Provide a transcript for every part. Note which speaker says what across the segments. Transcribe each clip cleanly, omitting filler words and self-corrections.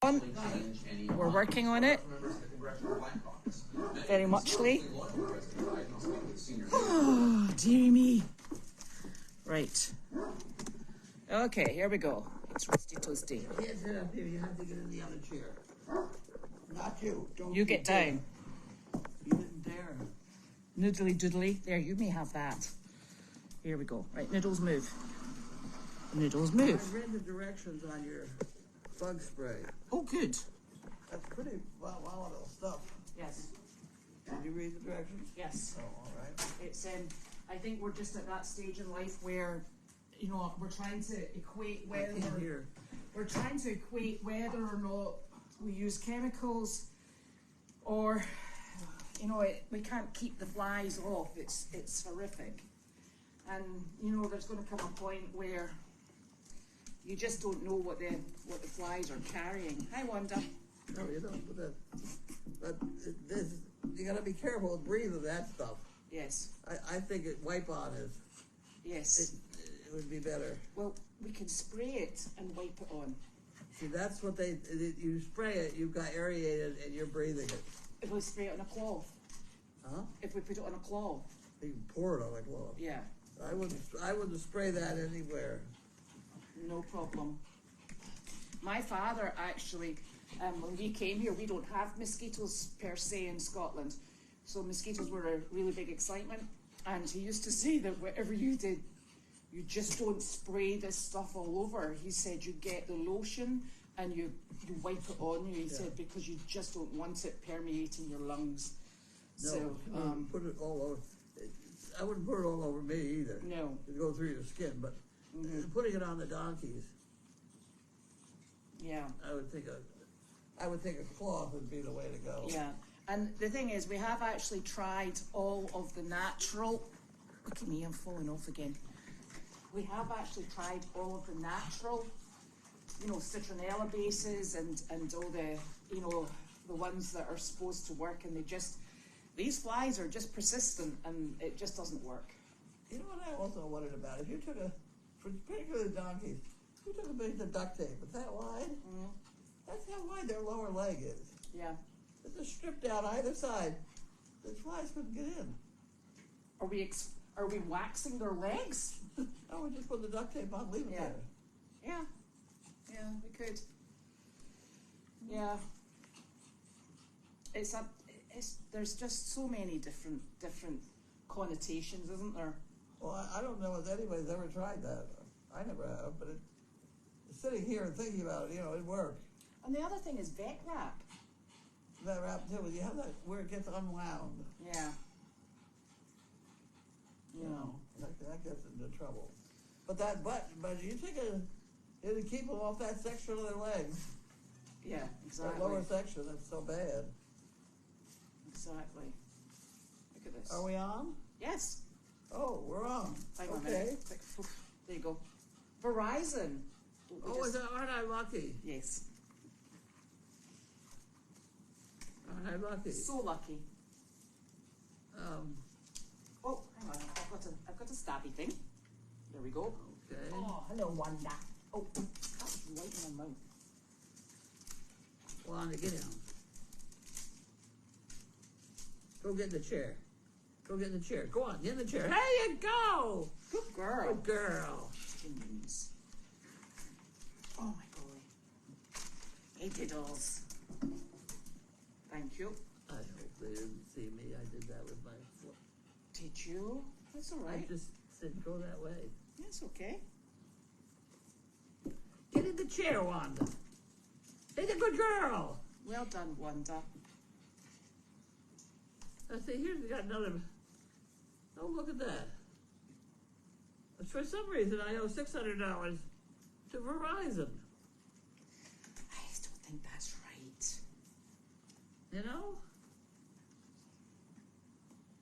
Speaker 1: We're working on it very muchly. Oh, dear me. Right. Okay, here we go. It's Rusty Toasty.
Speaker 2: You can't sit up here. You have to get in the other chair. Not you. Don't
Speaker 1: You get down.
Speaker 2: You didn't dare.
Speaker 1: Noodly doodly. There, you may have that. Here we go. Right, noodles move. Noodles move.
Speaker 2: I read the directions on your bug spray.
Speaker 1: Oh, good.
Speaker 2: That's pretty volatile stuff.
Speaker 1: Yes.
Speaker 2: Did you read the directions?
Speaker 1: Yes.
Speaker 2: Oh, all right.
Speaker 1: It's I think we're just at that stage in life where, you know, we're trying to equate whether or not we use chemicals, or, you know, we can't keep the flies off. It's horrific, and you know, there's going to come a point where you just don't know what the flies are carrying. Hi, Wanda.
Speaker 2: No, you don't. But you got to be careful with breathing that stuff.
Speaker 1: Yes.
Speaker 2: I think wipe on is.
Speaker 1: Yes.
Speaker 2: It would be better.
Speaker 1: Well, we can spray it and wipe it on.
Speaker 2: See, that's what you spray it, you've got aerated, and you're breathing it.
Speaker 1: If we spray it on a cloth.
Speaker 2: Huh?
Speaker 1: If we put it on a cloth.
Speaker 2: You can pour it on a cloth.
Speaker 1: Yeah.
Speaker 2: I wouldn't spray that anywhere.
Speaker 1: No problem. My father actually, when we came here, we don't have mosquitoes per se in Scotland. So mosquitoes were a really big excitement. And he used to say that whatever you did, you just don't spray this stuff all over. He said you get the lotion and you wipe it on you. He said because you just don't want it permeating your lungs.
Speaker 2: No,
Speaker 1: so
Speaker 2: put it all over. I wouldn't put it all over me either.
Speaker 1: No.
Speaker 2: It'd go through your skin, but putting it on the donkeys.
Speaker 1: Yeah.
Speaker 2: I would think a cloth would be the way to go.
Speaker 1: Yeah. And the thing is, we have actually tried all of the natural. Look at me, I'm falling off again. We have actually tried all of the natural, you know, citronella bases and all the, you know, the ones that are supposed to work, and these flies are just persistent, and it just doesn't work.
Speaker 2: You know what I also wondered about? If you took particularly donkeys, if you took a piece of duct tape, it's that wide? Mm-hmm. That's how wide their lower leg is.
Speaker 1: Yeah.
Speaker 2: It's just stripped out either side. The flies couldn't get in.
Speaker 1: Are we waxing their legs?
Speaker 2: Oh, we just put the duct tape on, leave it there.
Speaker 1: Yeah. Yeah, we could. Yeah. There's just so many different connotations, isn't there?
Speaker 2: Well, I don't know if anybody's ever tried that. I never have, but sitting here and thinking about it, you know, it'd work.
Speaker 1: And the other thing is vet wrap.
Speaker 2: That wrap too, you have that where it gets unwound.
Speaker 1: Yeah.
Speaker 2: You know, that gets into trouble. But you take it'll keep them off that section of their legs.
Speaker 1: Yeah, exactly.
Speaker 2: That lower section, that's so bad.
Speaker 1: Exactly. Look at this.
Speaker 2: Are we on?
Speaker 1: Yes.
Speaker 2: Oh, we're on.
Speaker 1: Hang on
Speaker 2: okay.
Speaker 1: There you go. Verizon.
Speaker 2: Aren't I lucky?
Speaker 1: Yes.
Speaker 2: Aren't I lucky?
Speaker 1: So lucky. Oh, hang on. I've got a stabby thing. There we go.
Speaker 2: Okay.
Speaker 1: Oh, hello, Wanda. Oh, that's right in my mouth.
Speaker 2: Wanda, get down. Go get in the chair. Go get in the chair. Go on, get in the chair. There you go.
Speaker 1: Good girl.
Speaker 2: Good girl.
Speaker 1: Jeez. Oh my golly. Hey, diddles. Thank you.
Speaker 2: I hope they didn't see me. I did that with my foot.
Speaker 1: Did you? That's all right.
Speaker 2: I just said go that way.
Speaker 1: That's okay.
Speaker 2: Get in the chair, Wanda. Be the good girl.
Speaker 1: Well done, Wanda.
Speaker 2: Let's see, here's we got another. Oh, look at that. For some reason, I owe $600 to Verizon.
Speaker 1: I just don't think that's right.
Speaker 2: You know?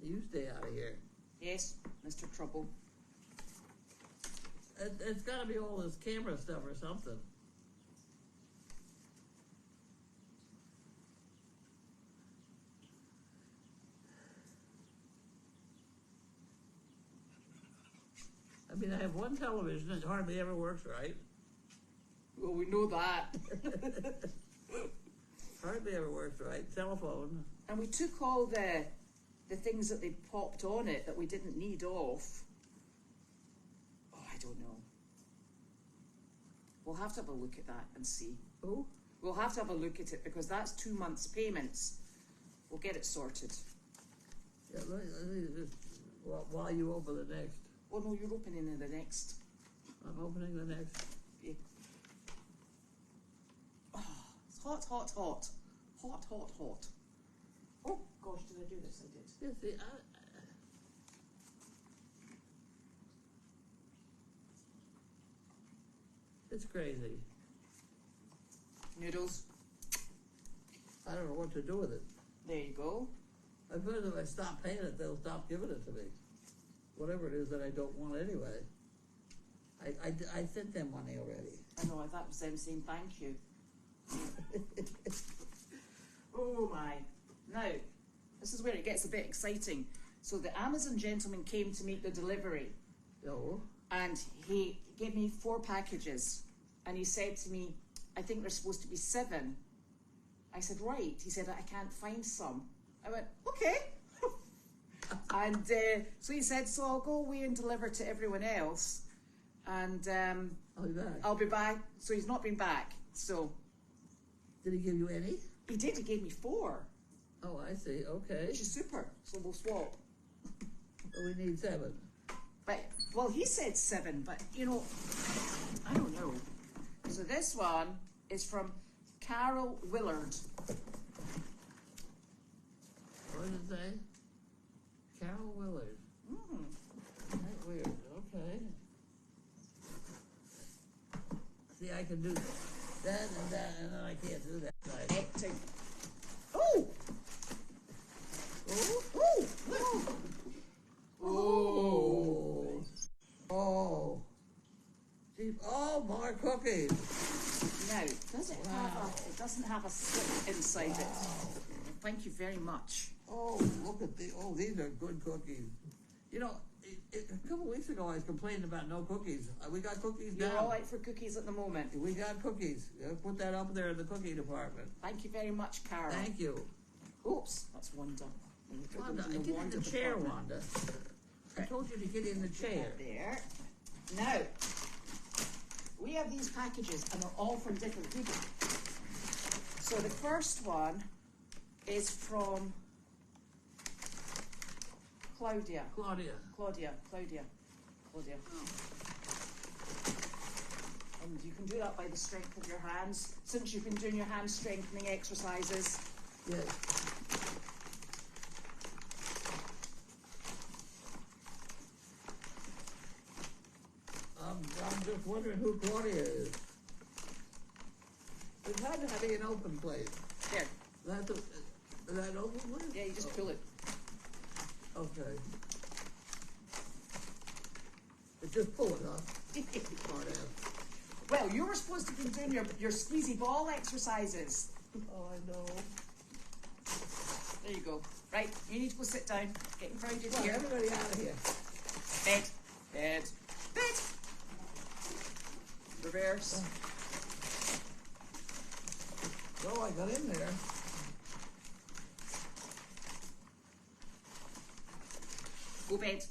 Speaker 2: You stay out of here.
Speaker 1: Yes, Mr. Trouble.
Speaker 2: It's got to be all this camera stuff or something. I mean, I have one television that hardly ever works right.
Speaker 1: Well, we know that.
Speaker 2: Hardly ever works right. Telephone.
Speaker 1: And we took all the things that they popped on it that we didn't need off. Oh, I don't know. We'll have to have a look at that and see.
Speaker 2: Oh?
Speaker 1: We'll have to have a look at it because that's 2 months' payments. We'll get it sorted.
Speaker 2: Yeah, let me just, while you open the next.
Speaker 1: Oh no, you're opening in the next.
Speaker 2: I'm opening the next.
Speaker 1: Yeah. Oh, it's hot, hot, hot. Hot, hot, hot. Oh gosh, did I do this? I did.
Speaker 2: Yeah, see, it's crazy.
Speaker 1: Noodles.
Speaker 2: I don't know what to do with it.
Speaker 1: There you go.
Speaker 2: I suppose if I stop paying it, they'll stop giving it to me. Whatever it is that I don't want anyway. I sent them money already.
Speaker 1: I know, that was them saying thank you. Oh my. Now, this is where it gets a bit exciting. So the Amazon gentleman came to make the delivery.
Speaker 2: No.
Speaker 1: And he gave me 4 packages. And he said to me, I think there's supposed to be 7. I said, right. He said, I can't find some. I went, okay. And so he said, so I'll go away and deliver to everyone else. And
Speaker 2: I'll be back.
Speaker 1: I'll be back. So he's not been back. So
Speaker 2: Did he give you any?
Speaker 1: he did. He gave me 4,
Speaker 2: Oh, I see. Okay.
Speaker 1: which is super. So we'll swap.
Speaker 2: So we need 7.
Speaker 1: But, well, he said 7, but, you know, I don't know. So this one is from Carol Willard.
Speaker 2: What did it say? Carol Willard. That's weird. Okay. See, I can do that, and then I can't do that.
Speaker 1: Hectic. Oh!
Speaker 2: Oh!
Speaker 1: Oh! Look!
Speaker 2: Oh! Oh! Gee, oh, more cookies!
Speaker 1: Now, does it have a, it doesn't have a slip inside it. Thank you very much.
Speaker 2: Oh, look at these are good cookies. You know, a couple weeks ago I was complaining about no cookies. We got cookies now.
Speaker 1: You're all right for cookies at the moment.
Speaker 2: We got cookies. Put that up there in the cookie department.
Speaker 1: Thank you very much, Carol.
Speaker 2: Thank you.
Speaker 1: Oops, that's Wanda.
Speaker 2: Wanda, I get in the chair, Wanda. I told you to get in the chair.
Speaker 1: There. Now, we have these packages and they're all from different people. So the first one is from Claudia.
Speaker 2: Claudia.
Speaker 1: And you can do that by the strength of your hands, since you've been doing your hand strengthening exercises.
Speaker 2: Yes. I'm just wondering who Claudia is. It had to be an open place.
Speaker 1: There.
Speaker 2: Is that open place?
Speaker 1: Yeah, you just pull it.
Speaker 2: Okay. Just pull it, huh? Smart ass.
Speaker 1: Well, you were supposed to be doing your squeezy ball exercises.
Speaker 2: Oh, I know.
Speaker 1: There you go. Right, you need to go sit down. Getting crowded
Speaker 2: Well,
Speaker 1: here.
Speaker 2: everybody out of here.
Speaker 1: Bed. Bed. Bed. Reverse.
Speaker 2: Oh, I got in there.
Speaker 1: Go bed.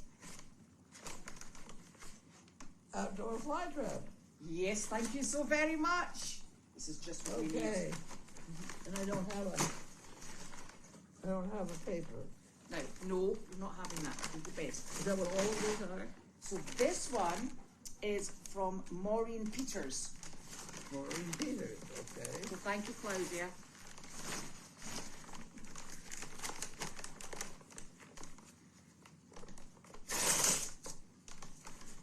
Speaker 2: Outdoor fly trap.
Speaker 1: Yes, thank you so very much. This is just what we need.
Speaker 2: Okay. And I don't have a paper.
Speaker 1: Now, no, you're not having that. Go to bed.
Speaker 2: Is that what all of these are?
Speaker 1: So this one is from Maureen Peters.
Speaker 2: Maureen Peters, okay.
Speaker 1: So thank you, Claudia.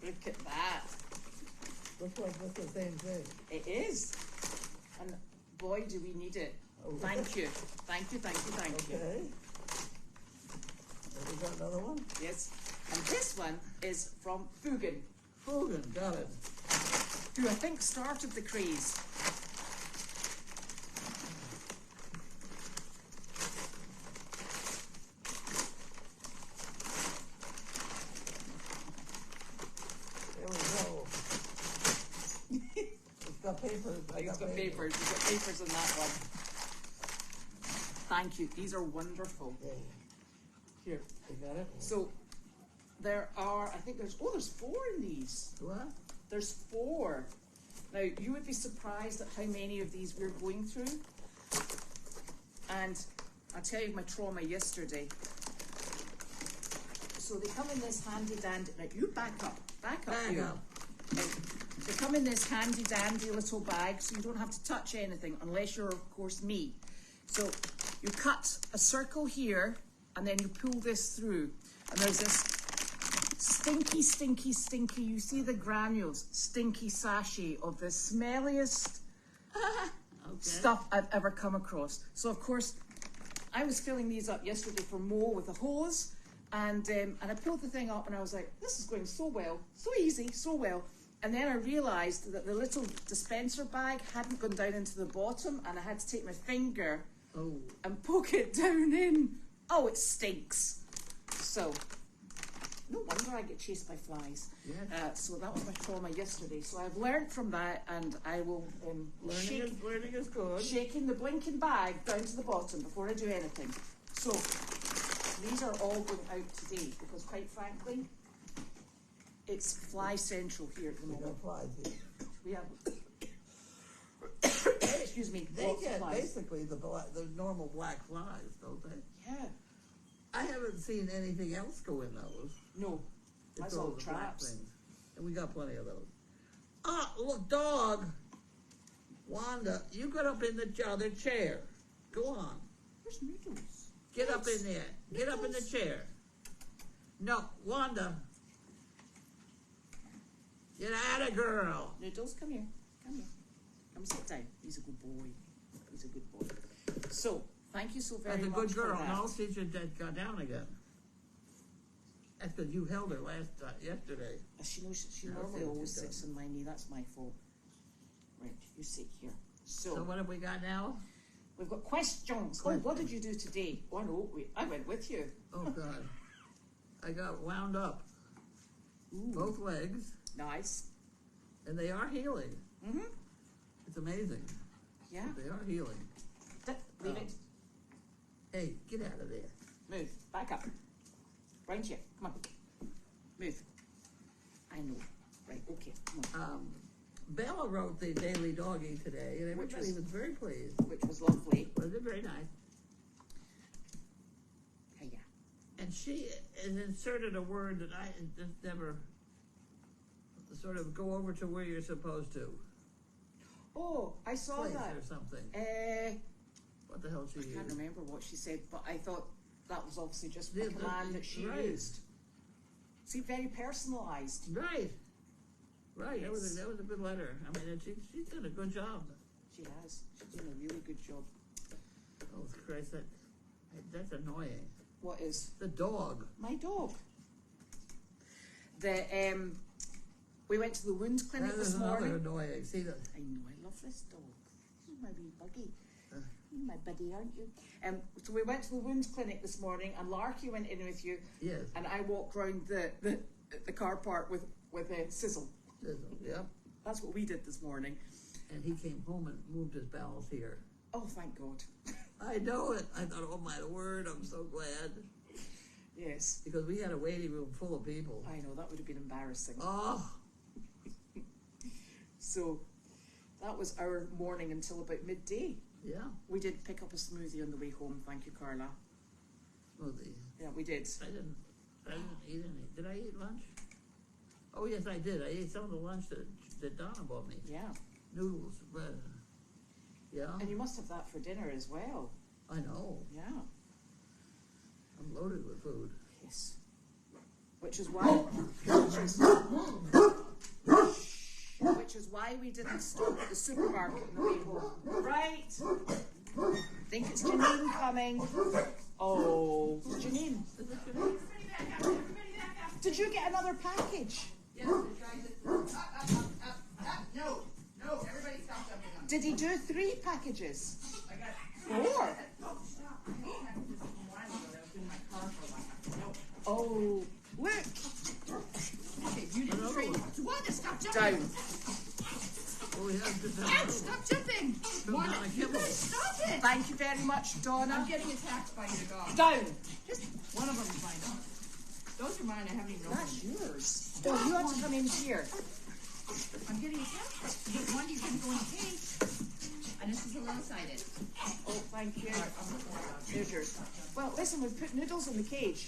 Speaker 1: Look at that.
Speaker 2: Looks like that's the same thing.
Speaker 1: It is. And boy, do we need it.
Speaker 2: Oh,
Speaker 1: Thank you. Thank you, thank you, thank you.
Speaker 2: Okay. Have we got another one?
Speaker 1: Yes. And this one is from Fugan,
Speaker 2: Fugan, got it.
Speaker 1: who I think started the craze.
Speaker 2: There we go. It's got papers.
Speaker 1: He's got papers. He's got papers in that one. Thank you. These are wonderful.
Speaker 2: Yeah.
Speaker 1: Here.
Speaker 2: You got it?
Speaker 1: So there are, I think there's 4 in these.
Speaker 2: What?
Speaker 1: There's 4. Now, you would be surprised at how many of these we're going through. And I'll tell you my trauma yesterday. So they come in this handy dandy, now you back up you. They come in this handy dandy little bag, so you don't have to touch anything unless you're, of course, me. So you cut a circle here, and then you pull this through. And there's this stinky, stinky, stinky, you see the granules, stinky sachet of the smelliest stuff I've ever come across. So, of course, I was filling these up yesterday for Mo with a hose, and I pulled the thing up, and I was like, this is going so well, so easy, so well. And then I realised that the little dispenser bag hadn't gone down into the bottom, and I had to take my finger and poke it down in. Oh, it stinks. So, no wonder I get chased by flies.
Speaker 2: Yes.
Speaker 1: So that was my trauma yesterday. So I've learned from that, and I will
Speaker 2: Learning is good.
Speaker 1: shaking the blinking bag down to the bottom before I do anything. So these are all going out today because, quite frankly, it's fly central here at the
Speaker 2: We
Speaker 1: moment.
Speaker 2: got flies here.
Speaker 1: We have, excuse me,
Speaker 2: They
Speaker 1: lots of
Speaker 2: get
Speaker 1: flies.
Speaker 2: basically the normal black flies, don't they?
Speaker 1: Yeah.
Speaker 2: I haven't seen anything else go in those.
Speaker 1: No.
Speaker 2: It's
Speaker 1: That's all
Speaker 2: the black
Speaker 1: traps.
Speaker 2: things. And we got plenty of those. Ah, look, dog. Wanda, you got up in the other chair. Go on.
Speaker 1: Where's Noodles?
Speaker 2: Get up in there. Get up in the chair. No, Wanda. Get out of girl.
Speaker 1: Noodles, come here. Come here. Come sit down. He's a good boy. He's a good boy. So, thank you so very
Speaker 2: That's a
Speaker 1: much
Speaker 2: good girl.
Speaker 1: for that.
Speaker 2: No, she should got down again. That's because you held her yesterday.
Speaker 1: She knows she
Speaker 2: No,
Speaker 1: normally
Speaker 2: see what
Speaker 1: always
Speaker 2: she's
Speaker 1: sits on my knee. That's my fault. Right, you sit here.
Speaker 2: So what have we got now?
Speaker 1: We've got questions. Oh, what did you do today? Oh no, I went with you.
Speaker 2: Oh God, I got wound up.
Speaker 1: Ooh.
Speaker 2: Both legs,
Speaker 1: Nice.
Speaker 2: and they are healing.
Speaker 1: Mm-hmm.
Speaker 2: It's amazing.
Speaker 1: Yeah.
Speaker 2: They are healing.
Speaker 1: Leave it.
Speaker 2: Hey, get out of there.
Speaker 1: Move. Back up. Round here. Come on. Move. I know. Right, okay. Come on.
Speaker 2: Bella wrote the Daily Doggy today, and
Speaker 1: Which
Speaker 2: everybody
Speaker 1: was-
Speaker 2: was very pleased.
Speaker 1: Which was lovely.
Speaker 2: Was it very nice?
Speaker 1: Hiya.
Speaker 2: And she has inserted a word that I just never sort of go over to where you're supposed to.
Speaker 1: Oh, I saw
Speaker 2: Place
Speaker 1: that.
Speaker 2: or something. What the hell she
Speaker 1: I can't
Speaker 2: used?
Speaker 1: remember what she said, but I thought that was obviously just a
Speaker 2: The-
Speaker 1: command that she
Speaker 2: right.
Speaker 1: used. See, very personalised.
Speaker 2: Right. Right. That was
Speaker 1: Yes.
Speaker 2: a good letter. I mean, and she's done a good job.
Speaker 1: She has. She's doing a really good job.
Speaker 2: Oh Christ, that's annoying.
Speaker 1: What is?
Speaker 2: The dog.
Speaker 1: My dog. We went to the wound clinic
Speaker 2: That
Speaker 1: this
Speaker 2: is another
Speaker 1: morning.
Speaker 2: annoying. See that?
Speaker 1: I know, I love this dog. He's my wee buggy.
Speaker 2: Uh.
Speaker 1: You're my buddy, aren't you? So we went to the wound clinic this morning, and Larky went in with you,
Speaker 2: Yes.
Speaker 1: and I walked round the car park with Sizzle.
Speaker 2: Yep.
Speaker 1: That's what we did this morning.
Speaker 2: And he came home and moved his bowels here.
Speaker 1: Oh, thank God.
Speaker 2: I know it. I thought, oh my word, I'm so glad.
Speaker 1: Yes.
Speaker 2: Because we had a waiting room full of people.
Speaker 1: I know, that would have been embarrassing.
Speaker 2: Oh,
Speaker 1: So that was our morning until about midday.
Speaker 2: yeah.
Speaker 1: We did pick up a smoothie on the way home. Thank you, Carla.
Speaker 2: Smoothie.
Speaker 1: Yeah, we did.
Speaker 2: I didn't eat any. Did I eat lunch? Oh yes, I did. I ate some of the lunch that Donna bought me.
Speaker 1: Yeah.
Speaker 2: Noodles, bread. Yeah.
Speaker 1: And you must have that for dinner as well.
Speaker 2: I know.
Speaker 1: Yeah.
Speaker 2: I'm loaded with food.
Speaker 1: Yes. Which is why we didn't stop at the supermarket on the way home. Right. Think it's Janine coming. Oh, Janine.
Speaker 2: Is it good?
Speaker 1: Did you get another package?
Speaker 3: Yes, the guys at, no, everybody stop jumping on me.
Speaker 1: Did he do 3 packages?
Speaker 3: I got
Speaker 1: 4?
Speaker 3: Oh, stop. I hate having this from a while ago that was in my car for a while. No.
Speaker 1: Oh, look.
Speaker 3: Okay, you didn't
Speaker 2: Another
Speaker 3: trade.
Speaker 2: one.
Speaker 3: What? Stop jumping.
Speaker 1: Down.
Speaker 2: Well, we have just
Speaker 1: Ed, stop jumping!
Speaker 2: One.
Speaker 1: Stop it! Thank you very much, Donna.
Speaker 3: I'm getting attacked by your dog.
Speaker 1: Down.
Speaker 3: Just one of them is my dog. Those are mine. I haven't even opened
Speaker 1: That's
Speaker 3: them.
Speaker 1: yours. Oh, you have to come in here.
Speaker 3: I'm getting attacked. But one is going to go in the cage. And this is alongside it.
Speaker 1: Oh, thank you.
Speaker 3: All right, I'm going to hold on.
Speaker 1: There's yours. Well, listen, we've put Noodles in the cage.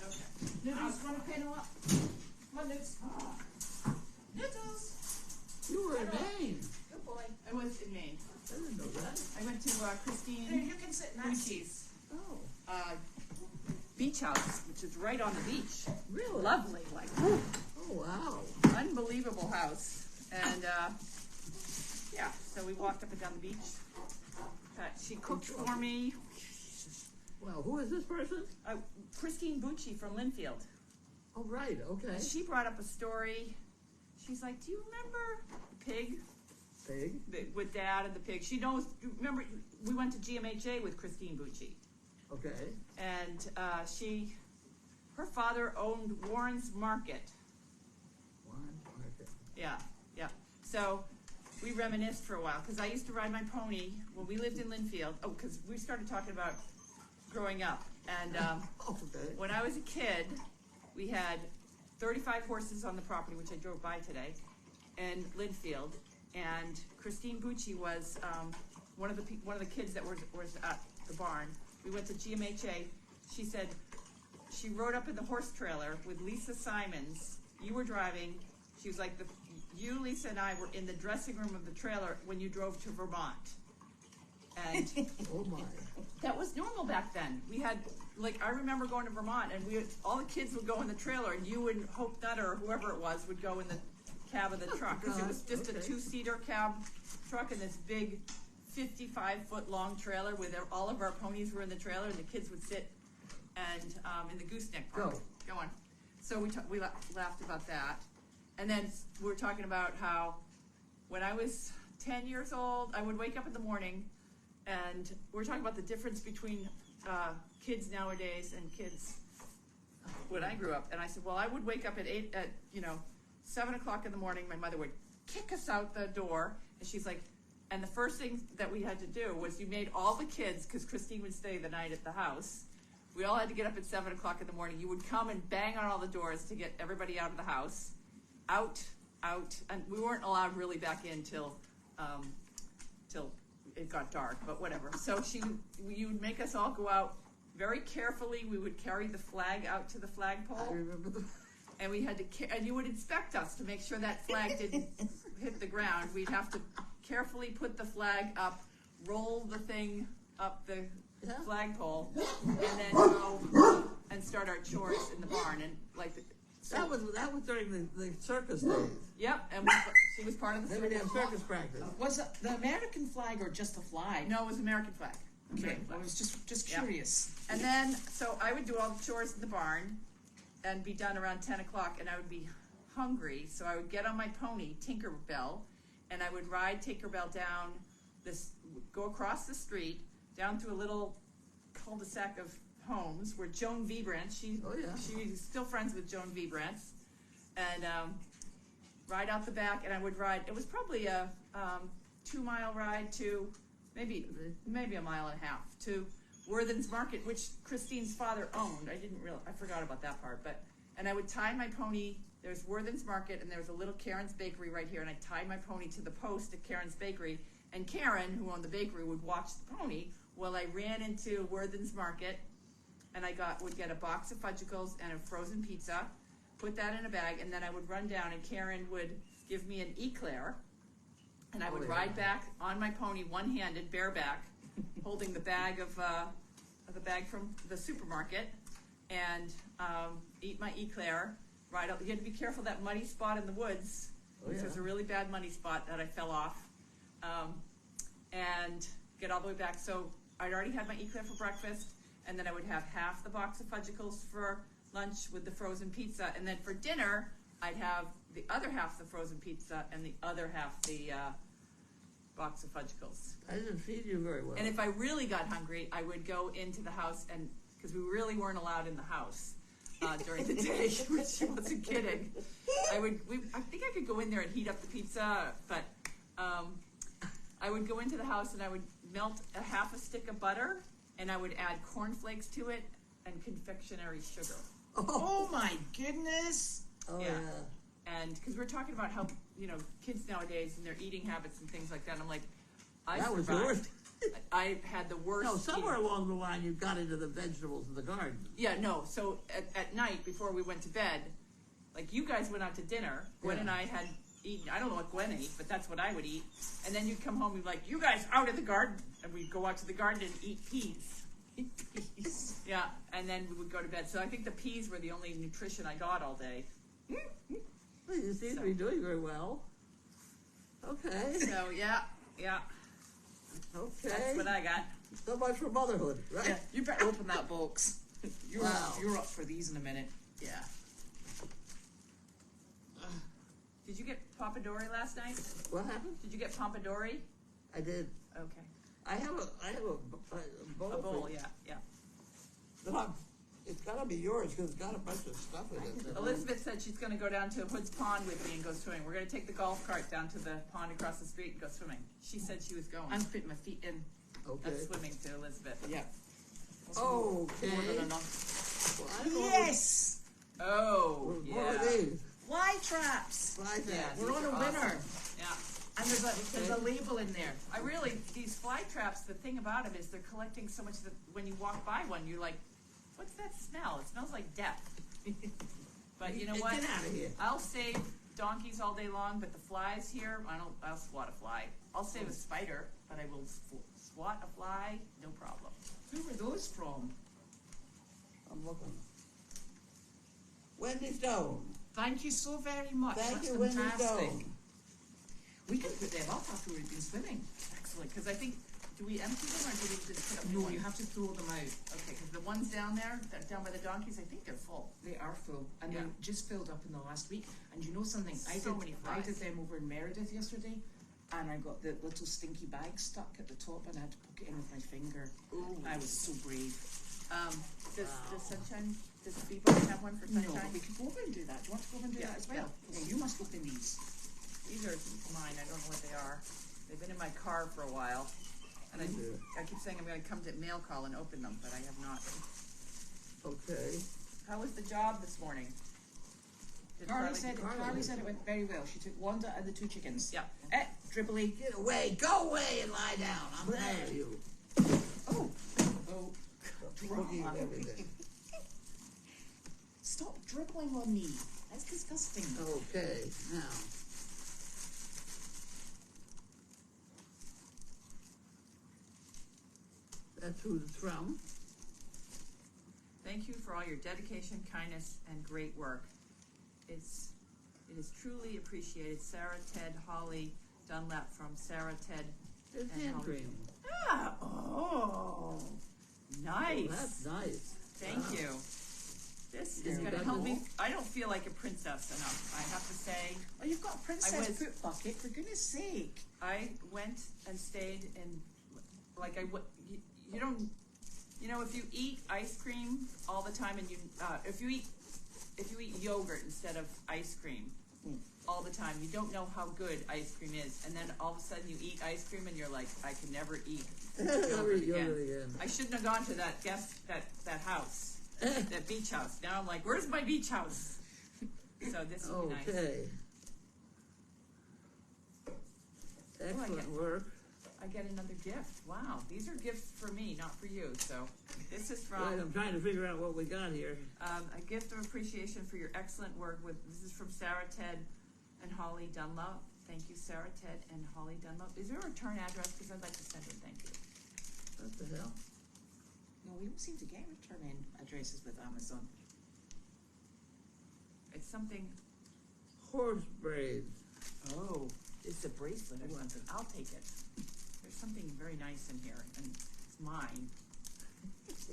Speaker 3: Okay.
Speaker 1: Noodles, want to pedal up? Come on, Noodles. Noodles.
Speaker 2: You were in Maine.
Speaker 1: Good boy.
Speaker 3: I was in Maine.
Speaker 2: I didn't know that.
Speaker 3: I went to
Speaker 1: There,
Speaker 3: Christine
Speaker 1: you can sit next to you.
Speaker 3: Bucci's
Speaker 2: Oh,
Speaker 3: beach house, which is right on the beach.
Speaker 2: really?
Speaker 3: Lovely, like
Speaker 2: Oh, wow.
Speaker 3: unbelievable house. And yeah, so we walked up and down the beach. She cooked for me.
Speaker 2: Wow, who is this person?
Speaker 3: Christine Bucci from Linfield.
Speaker 2: Oh, right, okay.
Speaker 3: She brought up a story. She's like, "Do you remember the pig
Speaker 2: Pig,
Speaker 3: with Dad and the pig?" She knows. Remember, we went to GMHA with Christine Bucci,
Speaker 2: okay.
Speaker 3: and her father owned Warren's Market.
Speaker 2: One market.
Speaker 3: Yeah. So we reminisced for a while because I used to ride my pony when we lived in Linfield. Oh, because we started talking about growing up, and
Speaker 2: Okay.
Speaker 3: when I was a kid, we had 35 horses on the property, which I drove by today, in Linfield. And Christine Bucci was one of the kids that was at the barn. We went to GMHA. She said she rode up in the horse trailer with Lisa Simons. You were driving. She was like, you, Lisa, and I were in the dressing room of the trailer when you drove to Vermont. And
Speaker 2: Oh, my.
Speaker 3: that was normal back then. We had, like, I remember going to Vermont, and all the kids would go in the trailer, and you and Hope Nutter or whoever it was would go in the cab of the truck, because it was just
Speaker 2: Okay.
Speaker 3: a two-seater cab truck and this big 55-foot long trailer with all of our ponies were in the trailer, and the kids would sit and in the gooseneck part.
Speaker 2: Go
Speaker 3: on. So we laughed about that, and then we were talking about how when I was 10 years old, I would wake up in the morning, and we were talking about the difference between kids nowadays and kids when I grew up. And I said, well, I would wake up at 7 o'clock in the morning. My mother would kick us out the door, and she's like, and the first thing that we had to do was you made all the kids, because Christine would stay the night at the house. We all had to get up at 7 o'clock in the morning. You would come and bang on all the doors to get everybody out of the house. Out, and we weren't allowed really back in till it got dark, but whatever. So you would make us all go out very carefully. We would carry the flag out to the
Speaker 2: I
Speaker 3: flagpole,
Speaker 2: remember the...
Speaker 3: and we had to, and you would inspect us to make sure that flag didn't hit the ground. We'd have to carefully put the flag up, roll the thing up the flagpole, and then go and start our chores in the barn. And
Speaker 2: That was during the circus days.
Speaker 3: Yep, and she was part of the
Speaker 2: Then we'd
Speaker 3: circus.
Speaker 2: have circus practice.
Speaker 1: Was it the American flag or just the flag?
Speaker 3: No, it was American flag.
Speaker 1: Okay,
Speaker 3: American
Speaker 1: I
Speaker 3: flag.
Speaker 1: was just
Speaker 3: Yeah.
Speaker 1: curious.
Speaker 3: And then, so I would do all the chores in the barn and be done around 10 o'clock, and I would be hungry, so I would get on my pony, Tinkerbell, and I would ride Tinkerbell down go across the street, down through a little cul-de-sac of homes where Joan Vibrant, she's still friends with Joan Vibrant, and ride out the back, and I would ride, it was probably a 2-mile ride to maybe a mile and a half to Worthen's Market, which Christine's father owned. I forgot about that part, and I would tie my pony. There's Worthen's Market, and there's a little Karen's Bakery right here, and I tied my pony to the post at Karen's Bakery, and Karen, who owned the bakery, would watch the pony while I ran into Worthen's Market, and would get a box of fudgicles and a frozen pizza, put that in a bag, and then I would run down, and Karen would give me an eclair, and I would ride back on my pony, one-handed, bareback, holding the bag from the supermarket, and eat my eclair. Ride out. You had to be careful that muddy spot in the woods, which was a really bad muddy spot that I fell off, and get all the way back. So I'd already had my eclair for breakfast, and then I would have half the box of fudgicles for lunch with the frozen pizza, and then for dinner I'd have the other half the frozen pizza and the other half the box of fudgicles.
Speaker 2: I didn't feed you very well.
Speaker 3: And if I really got hungry, I would go into the house, and because we really weren't allowed in the house during the day, which she wasn't kidding. I think I could go in there and heat up the pizza, but I would go into the house and I would melt a half a stick of butter and I would add cornflakes to it and confectionery sugar.
Speaker 1: Oh my goodness.
Speaker 2: Oh
Speaker 3: Yeah.
Speaker 2: yeah.
Speaker 3: And because we're talking about how, kids nowadays and their eating habits and things like that, and I'm like, I
Speaker 2: That was
Speaker 3: survived.
Speaker 2: yours.
Speaker 3: I had the worst.
Speaker 2: No, somewhere
Speaker 3: eating-
Speaker 2: along the line you got into the vegetables in the garden.
Speaker 3: Yeah, no. So at night before we went to bed, like you guys went out to dinner. Gwen
Speaker 2: Yeah.
Speaker 3: and I had eaten. I don't know what Gwen ate, but that's what I would eat. And then you'd come home and be like, "You guys out in the garden," and we'd go out to the garden and eat peas. Yeah, and then we would go to bed. So I think the peas were the only nutrition I got all day.
Speaker 2: Well, you seem to be doing very well. Okay.
Speaker 3: So yeah.
Speaker 2: Okay.
Speaker 3: That's what I got.
Speaker 2: So much for motherhood, right?
Speaker 1: Yeah, you better open that box. You're,
Speaker 2: Wow.
Speaker 1: you're up for these in a minute.
Speaker 3: Yeah. Did you get Pompadori last night?
Speaker 2: What happened?
Speaker 3: Did you get Pompadori?
Speaker 2: I did.
Speaker 3: Okay.
Speaker 2: I have a bowl.
Speaker 3: A bowl,
Speaker 2: for-
Speaker 3: yeah.
Speaker 2: No, it's gotta be yours because it's got a bunch of stuff in it.
Speaker 3: Elizabeth said she's going to go down to Hood's Pond with me and go swimming. We're going to take the golf cart down to the pond across the street and go swimming. She said she was going.
Speaker 1: I'm putting my feet in.
Speaker 2: Okay.
Speaker 3: That's swimming to Elizabeth.
Speaker 1: Yeah.
Speaker 2: Okay.
Speaker 1: More than enough.
Speaker 2: Well, I don't know
Speaker 1: Yes!
Speaker 3: Oh,
Speaker 2: what-
Speaker 3: yeah.
Speaker 2: What are these?
Speaker 1: Fly traps!
Speaker 2: Fly
Speaker 3: Yeah,
Speaker 2: traps.
Speaker 1: We're on a
Speaker 3: These are
Speaker 1: winner.
Speaker 3: awesome. Yeah.
Speaker 1: And there's a label in there.
Speaker 3: I really, these fly traps, the thing about them is they're collecting so much that when you walk by one, you're like, what's that smell? It smells like death. But you know
Speaker 2: Get
Speaker 3: what?
Speaker 2: out of here.
Speaker 3: I'll save donkeys all day long, but the flies here, I'll swat a fly. I'll save a spider, but I will swat a fly, no problem.
Speaker 1: Who were those from?
Speaker 2: I'm looking. Wendy Stone.
Speaker 1: Thank you so very much.
Speaker 2: Thank
Speaker 1: That's
Speaker 2: you, Wendy
Speaker 1: fantastic.
Speaker 2: Stone.
Speaker 1: We can put them up after we've been swimming.
Speaker 3: Excellent, because I think, do we empty them or do we just put up new
Speaker 1: No,
Speaker 3: ones?
Speaker 1: you have to throw them out.
Speaker 3: Okay, because the ones down there, down by the donkeys, I think they're full.
Speaker 1: They are full, and
Speaker 3: Yeah.
Speaker 1: they just filled up in the last week. And you know something?
Speaker 3: So many
Speaker 1: I did
Speaker 3: flies.
Speaker 1: them over in Meredith yesterday, and I got the little stinky bag stuck at the top, and I had to poke it in with my finger.
Speaker 3: Ooh.
Speaker 1: I was so brave.
Speaker 3: Does Sunshine, does Bebo have one for
Speaker 1: No,
Speaker 3: Sunshine?
Speaker 1: but we could go over and do that. Do you want to go over and do
Speaker 3: Yeah,
Speaker 1: that as well?
Speaker 3: yeah.
Speaker 1: Okay, you must open these.
Speaker 3: These are mine, I don't know what they are. They've been in my car for a while. And I keep saying I'm gonna come to mail call and open them, but I have not.
Speaker 2: Okay.
Speaker 3: How was the job this morning? Did
Speaker 1: Carly
Speaker 3: Carly-
Speaker 1: said it went very well. She took Wanda and the two chickens.
Speaker 3: Yeah.
Speaker 1: Dribbly.
Speaker 2: Get away. Go away and lie down. I'm tired of you.
Speaker 1: Oh.
Speaker 2: Cooking and everything.
Speaker 1: Stop dribbling on me. That's disgusting.
Speaker 2: Okay. Now. That's who it's from.
Speaker 3: Thank you for all your dedication, kindness, and great work. It is truly appreciated. Sarah, Ted, Holly Dunlap from Sarah, Ted,
Speaker 2: It's
Speaker 3: and
Speaker 2: hand
Speaker 3: Holly.
Speaker 2: cream.
Speaker 3: Ah, oh, nice.
Speaker 2: Oh, that's nice.
Speaker 3: Thank
Speaker 2: Wow.
Speaker 3: you. This
Speaker 2: Yeah,
Speaker 3: is
Speaker 2: you
Speaker 3: going to
Speaker 2: got
Speaker 3: help
Speaker 2: the
Speaker 3: me.
Speaker 2: wall?
Speaker 3: I don't feel like a princess enough, I have to say.
Speaker 1: Oh, you've got a princess
Speaker 3: I was-
Speaker 1: poop bucket, for goodness sake.
Speaker 3: I went and stayed in, like you don't, if you eat ice cream all the time and if you eat yogurt instead of ice cream all the time, you don't know how good ice cream is. And then all of a sudden you eat ice cream and you're like, I can never eat
Speaker 2: Never
Speaker 3: yogurt
Speaker 2: eat yogurt
Speaker 3: again.
Speaker 2: again.
Speaker 3: I shouldn't have gone to that house, that beach house. Now I'm like, where's my beach house? So this will be nice.
Speaker 2: Okay. Excellent work.
Speaker 3: I get another gift. Wow, these are gifts for me, not for you. So this is from
Speaker 2: Right, I'm trying to figure out what we got here.
Speaker 3: a gift of appreciation for your excellent work. This is from Sarah, Ted, and Holly Dunlop. Thank you, Sarah, Ted, and Holly Dunlop. Is there a return address? Because I'd like to send it. Thank you.
Speaker 2: What the hell?
Speaker 1: No, we don't seem to get return addresses with Amazon.
Speaker 3: It's something.
Speaker 2: Horse braids.
Speaker 3: Oh, it's a bracelet or something. I'll take it. There's something very nice in here, and it's mine.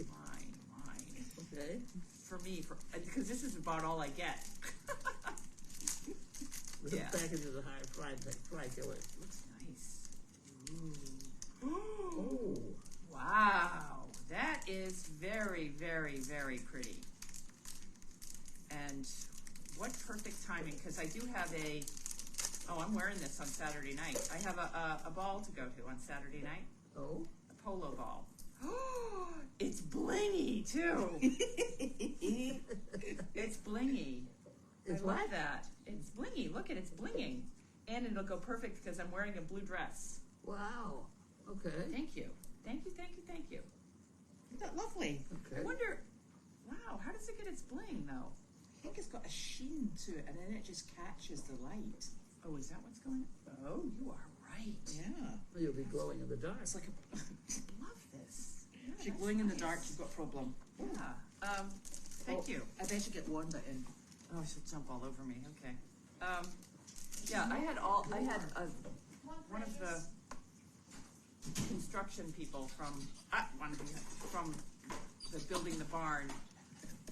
Speaker 3: Mine.
Speaker 2: Okay.
Speaker 3: For me, because this is about all I get.
Speaker 2: The
Speaker 3: Yeah.
Speaker 2: package is a high fry killer.
Speaker 3: Looks nice.
Speaker 2: Oh.
Speaker 3: Wow, that is very, very, very pretty. And what perfect timing, because I do have a Oh, I'm wearing this on Saturday night. I have a ball to go to on Saturday night.
Speaker 2: Oh?
Speaker 3: A polo ball. It's blingy too. It's blingy.
Speaker 2: It's
Speaker 3: I love
Speaker 2: what?
Speaker 3: that. It's blingy. Look at it's blinging, and it'll go perfect because I'm wearing a blue dress.
Speaker 2: Wow. Okay.
Speaker 3: Thank you. Thank you. Thank you. Thank you.
Speaker 1: Isn't that lovely?
Speaker 2: Okay.
Speaker 3: I wonder. Wow, how does it get its bling though?
Speaker 1: I think it's got a sheen to it, and then it just catches the light.
Speaker 3: Oh, is that what's going on? Oh, you are right.
Speaker 1: Yeah.
Speaker 2: You'll be glowing in the dark.
Speaker 1: It's like a.
Speaker 3: Love this. Yeah,
Speaker 1: If you're
Speaker 3: that's
Speaker 1: glowing in the
Speaker 3: nice.
Speaker 1: dark, you've got a problem.
Speaker 3: Yeah. Thank you.
Speaker 1: I bet you get Wanda in.
Speaker 3: Oh, she'll jump all over me. Okay. Yeah, I had one of the construction people from the building the barn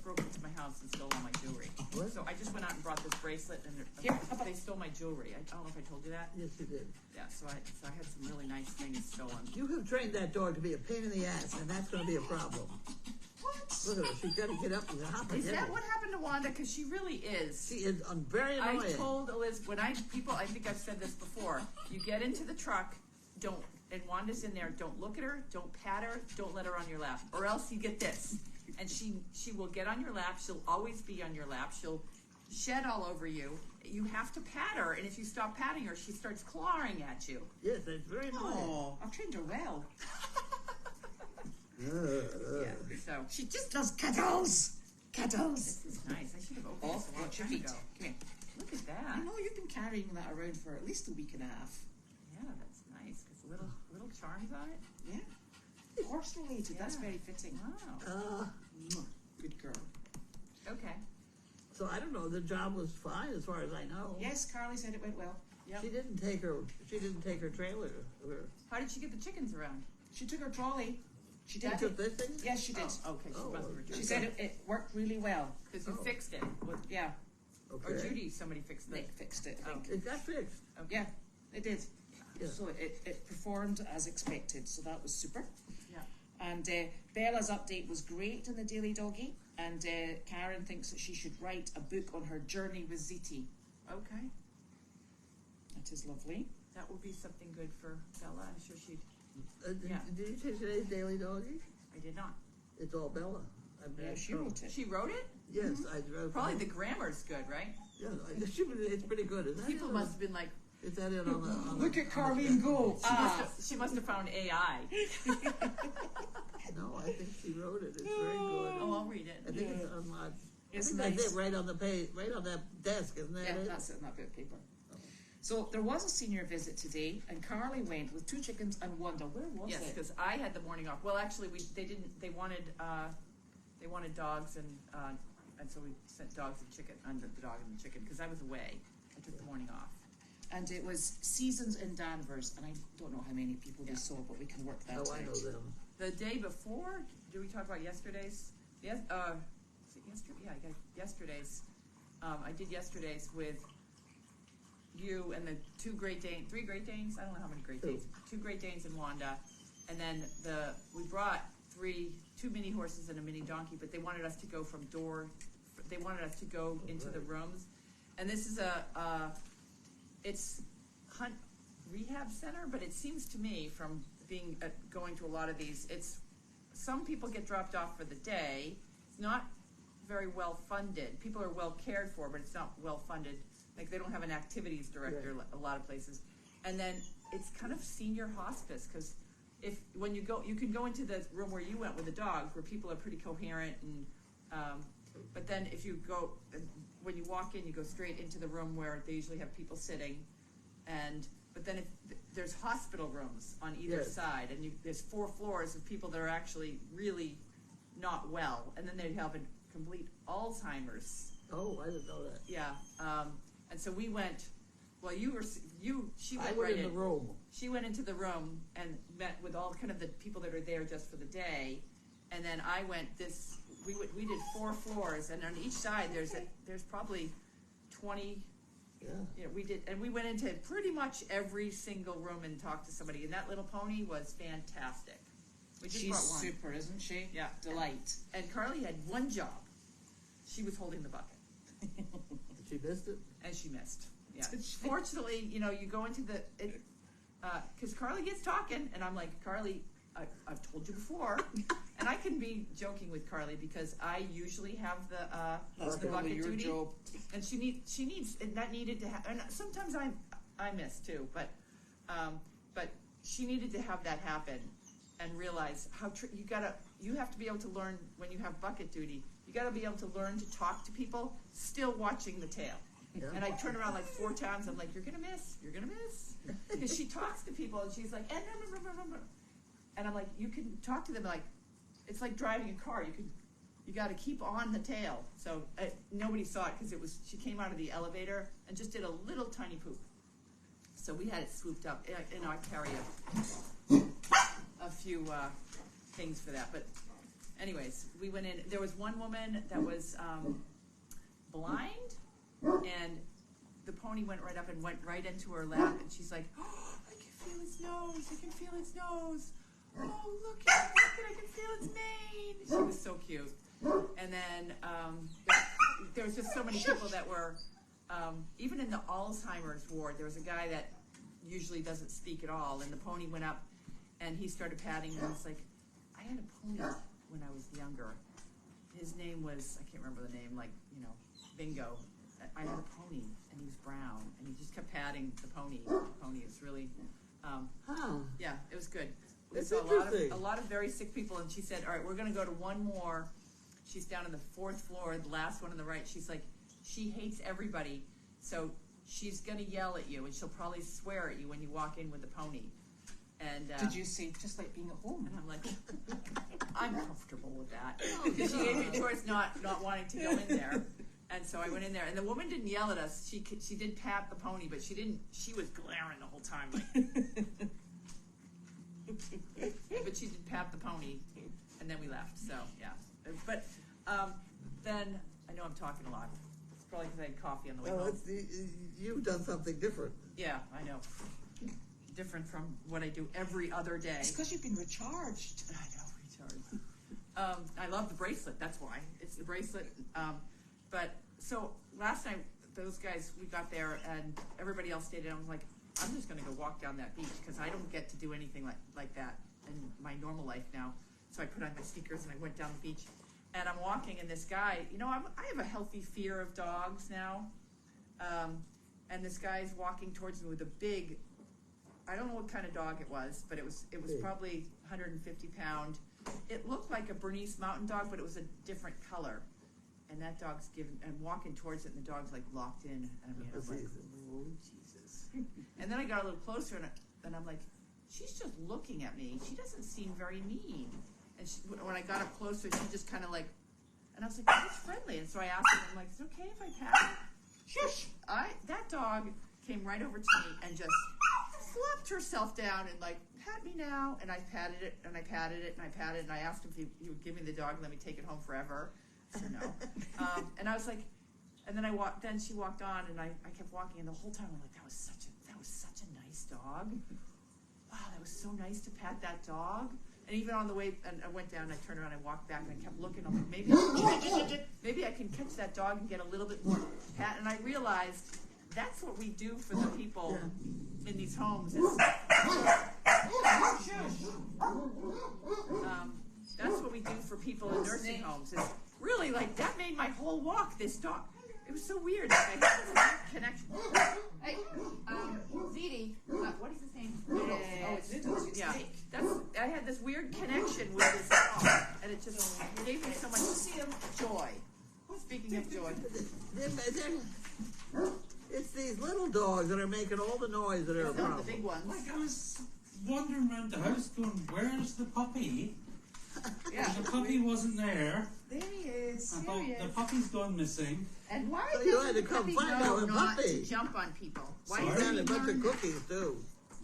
Speaker 3: broke into my house and stole all my jewelry.
Speaker 2: What?
Speaker 3: So I just went out and brought this bracelet, and
Speaker 1: Here, how about-
Speaker 3: they stole my jewelry. I don't know if I told you that.
Speaker 2: Yes, you did.
Speaker 3: Yeah, so I had some really nice things stolen.
Speaker 2: You have trained that dog to be a pain in the ass, and that's going to be a problem.
Speaker 1: What?
Speaker 2: Look at her. She's got to get up and hop
Speaker 3: Is
Speaker 2: again.
Speaker 3: that what happened to Wanda? Because she really is.
Speaker 2: She is very
Speaker 3: I
Speaker 2: annoying.
Speaker 3: told Elizabeth, I think I've said this before, you get into the truck, and Wanda's in there, don't look at her, don't pat her, don't let her on your lap, or else you get this. And she will get on your lap, she'll always be on your lap, she'll shed all over you. You have to pat her, and if you stop patting her, she starts clawing at you.
Speaker 2: Yes, that's very annoying.
Speaker 1: Oh, I've trained her well.
Speaker 3: Yeah, so,
Speaker 1: She just does cuddles. Cuddles.
Speaker 3: this is nice, I should have opened
Speaker 1: Oh,
Speaker 3: this a long
Speaker 1: watch your
Speaker 3: time
Speaker 1: feet.
Speaker 3: ago.
Speaker 1: Come here.
Speaker 3: Look at that.
Speaker 1: I know you've been carrying that around for at least a week and a half.
Speaker 3: Yeah, that's nice, it's little charms on it.
Speaker 1: Yeah. Horse related. That's
Speaker 3: Yeah.
Speaker 1: very fitting.
Speaker 3: Wow,
Speaker 1: Mwah. Good girl.
Speaker 3: okay.
Speaker 2: So I don't know. The job was fine as far as I know.
Speaker 1: Yes, Carly said it went well.
Speaker 3: Yep.
Speaker 2: She didn't take her trailer.
Speaker 3: How did she get the chickens around?
Speaker 1: She took her trolley. She did.
Speaker 2: She took this thing.
Speaker 1: Yes, she did.
Speaker 3: Oh, okay, she
Speaker 2: Oh,
Speaker 3: must have
Speaker 2: okay.
Speaker 1: She said it worked really well.
Speaker 3: Because you
Speaker 2: Oh.
Speaker 3: fixed it.
Speaker 1: Yeah,
Speaker 2: Okay.
Speaker 3: Or Judy, somebody fixed it.
Speaker 1: Nick fixed it, I think.
Speaker 2: It got fixed.
Speaker 1: Yeah, it did.
Speaker 2: Yeah.
Speaker 1: So it performed as expected, so that was super.
Speaker 3: Yeah.
Speaker 1: And Bella's update was great in the Daily Doggy, and Karen thinks that she should write a book on her journey with Ziti.
Speaker 3: Okay.
Speaker 1: That is lovely.
Speaker 3: That will be something good for Bella. I'm sure she'd.
Speaker 2: Did,
Speaker 3: Yeah.
Speaker 2: did you take today's Daily Doggy?
Speaker 3: I did not.
Speaker 2: It's all Bella.
Speaker 1: Yeah, she wrote it.
Speaker 3: She wrote it?
Speaker 2: Yes, I wrote.
Speaker 3: Probably the grammar's good, right?
Speaker 2: Yeah, it's pretty good. Is that
Speaker 3: People
Speaker 2: it?
Speaker 3: must have been like,
Speaker 2: Is that it on the?
Speaker 1: Look at Carlene go.
Speaker 3: she must have found AI.
Speaker 2: No, I think she wrote it. It's very good.
Speaker 3: Oh, I'll read it.
Speaker 2: I think it's unlocked.
Speaker 1: It's
Speaker 2: I think
Speaker 1: nice.
Speaker 2: that's it, right on the page, right on that desk, isn't that
Speaker 1: Yeah,
Speaker 2: it?
Speaker 1: that's it in that bit of paper. So there was a senior visit today, and Carly went with 2 chickens and Wanda. Where was
Speaker 3: Yes,
Speaker 1: it?
Speaker 3: because I had the morning off. Well, actually, they wanted dogs, and so we sent dogs and chicken, under the dog and the chicken, because I was away. I took the morning off.
Speaker 1: And it was Seasons in Danvers, and I don't know how many people they
Speaker 3: Yeah.
Speaker 1: saw, but we can work that
Speaker 2: Oh,
Speaker 1: out.
Speaker 2: I know them.
Speaker 3: The day before, did we talk about yesterday's? Yes, is it yesterday? Yeah, I got yesterday's. I did yesterday's with you and the 3 Great Danes. I don't know how many Great Danes. 2 Great Danes and Wanda, and then we brought 2 mini horses and a mini donkey, but they wanted us to go from door. They wanted us to go into the rooms, and this is it's hunt rehab center, but it seems to me from being going to a lot of these, it's some people get dropped off for the day. It's not very well funded. People are well cared for, but it's not well funded. Like they don't have an activities director a lot of places. And then it's kind of senior hospice because when you go, you can go into the room where you went with the dogs, where people are pretty coherent and. But then if you go, when you walk in, you go straight into the room where they usually have people sitting, but then there's hospital rooms on either
Speaker 2: Yes.
Speaker 3: side, and there's 4 floors of people that are actually really not well, and then they have a complete Alzheimer's.
Speaker 2: Oh, I didn't know that.
Speaker 3: Yeah, and so we went. Well, she
Speaker 2: I
Speaker 3: went
Speaker 2: went
Speaker 3: right
Speaker 2: in the room.
Speaker 3: She went into the room and met with all kind of the people that are there just for the day, and then I went we did 4 floors, and on each side there's probably 20.
Speaker 2: Yeah.
Speaker 3: You know, we went into pretty much every single room and talked to somebody, and that little pony was fantastic. We just
Speaker 1: She's
Speaker 3: brought one.
Speaker 1: super, isn't she?
Speaker 3: Yeah.
Speaker 1: Delight.
Speaker 3: And Carly had one job. She was holding the bucket,
Speaker 2: She missed it.
Speaker 3: and she missed. Yeah. Fortunately, you know, you go into the, because Carly gets talking, and I'm like, Carly, I've told you before, and I can be joking with Carly because I usually have the bucket duty, job. And she needs, and that needed to happen. And sometimes I miss too, but she needed to have that happen, and realize how you have to be able to learn when you have bucket duty. You got to be able to learn to talk to people, still watching the tail. Yeah. And I turn around like 4 times. I'm like, you're gonna miss, because she talks to people, and she's like, and I'm like, you can talk to them like it's like driving a car. You got to keep on the tail. So nobody saw it because she came out of the elevator and just did a little tiny poop. So we had it swooped up, and I carry a few things for that. But anyways, we went in. There was one woman that was blind, and the pony went right up and went right into her lap, and she's like, oh, I can feel its nose. I can feel its nose. Oh, look at it, I can feel its mane. She was so cute. And then there was just so many people that were, even in the Alzheimer's ward, there was a guy that usually doesn't speak at all, and the pony went up, and he started patting, and it's like, I had a pony when I was younger. His name was, I can't remember the name, like, you know, Bingo. I had a pony, and he was brown, and he just kept patting the pony. The pony is really, yeah, it was good.
Speaker 2: It's
Speaker 3: a lot of very sick people, and she said, all right, we're going to go to one more. She's down on the 4th floor, the last one on the right. She's like, she hates everybody, so she's going to yell at you, and she'll probably swear at you when you walk in with the pony. And
Speaker 1: did you say, just like being at home?
Speaker 3: And I'm like, I'm comfortable with that. Because she gave me a choice not wanting to go in there. And so I went in there, and the woman didn't yell at us. She did pat the pony, but she was glaring the whole time. Like, but she did pat the pony, and then we left. So yeah, but then I know I'm talking a lot. It's probably because I had coffee on the way home.
Speaker 2: You've done something different.
Speaker 3: Yeah, I know. Different from what I do every other day.
Speaker 1: It's because you've been recharged.
Speaker 3: I know, recharged. I love the bracelet. That's why it's the bracelet. But so last night, those guys, we got there, and everybody else stayed. And I was like, I'm just going to go walk down that beach because I don't get to do anything like that in my normal life now. So I put on my sneakers and I went down the beach, and I'm walking, and this guy, you know, I have a healthy fear of dogs now, and this guy's walking towards me with a big, I don't know what kind of dog it was, but it was probably 150-pound. It looked like a Bernese Mountain Dog, but it was a different color. And that dog's walking towards it, and the dog's like locked in. And I was like, oh, Jesus. And then I got a little closer, and I'm like, she's just looking at me. She doesn't seem very mean. And when I got up closer, she just kind of like, and I was like, she's friendly. And so I asked her, I'm like, is it okay if I pat her? Shush! That dog came right over to me and just flopped herself down and like, pat me now. And I patted it, and I patted it, and I patted it, and I asked him if he would give me the dog and let me take it home forever. I said no. And I was like, and then then she walked on, and I kept walking, and the whole time I'm like, that was such a nice dog. Wow, that was so nice to pat that dog. And even on the way, and I went down, and I turned around, and I walked back, and I kept looking. I'm like, maybe I can catch that dog and get a little bit more pat. And I realized that's what we do for the people in these homes. That's what we do for people in nursing homes. It's really like that made my whole walk. This dog, it was so weird. Like I had this connection. Hey, Zeddy, what is his name? Yeah, I had this weird connection with this dog, and it just gave me so much joy. Speaking of joy,
Speaker 2: it's these little dogs that are making all the noise that are a problem.
Speaker 3: The big ones.
Speaker 4: Like I was wandering around the house going, where's the puppy?
Speaker 3: Yeah.
Speaker 4: The puppy wasn't there.
Speaker 3: There he is.
Speaker 4: I thought the puppy's gone missing.
Speaker 3: And why
Speaker 2: So
Speaker 3: does
Speaker 2: you had to
Speaker 3: the
Speaker 2: come
Speaker 3: puppy
Speaker 2: find
Speaker 3: know
Speaker 2: out the
Speaker 3: not
Speaker 2: puppy.
Speaker 3: to jump on people? Why
Speaker 4: Sorry?
Speaker 3: does
Speaker 2: And
Speaker 3: he
Speaker 2: a bunch
Speaker 3: learn
Speaker 2: of
Speaker 3: that?
Speaker 2: cookies too.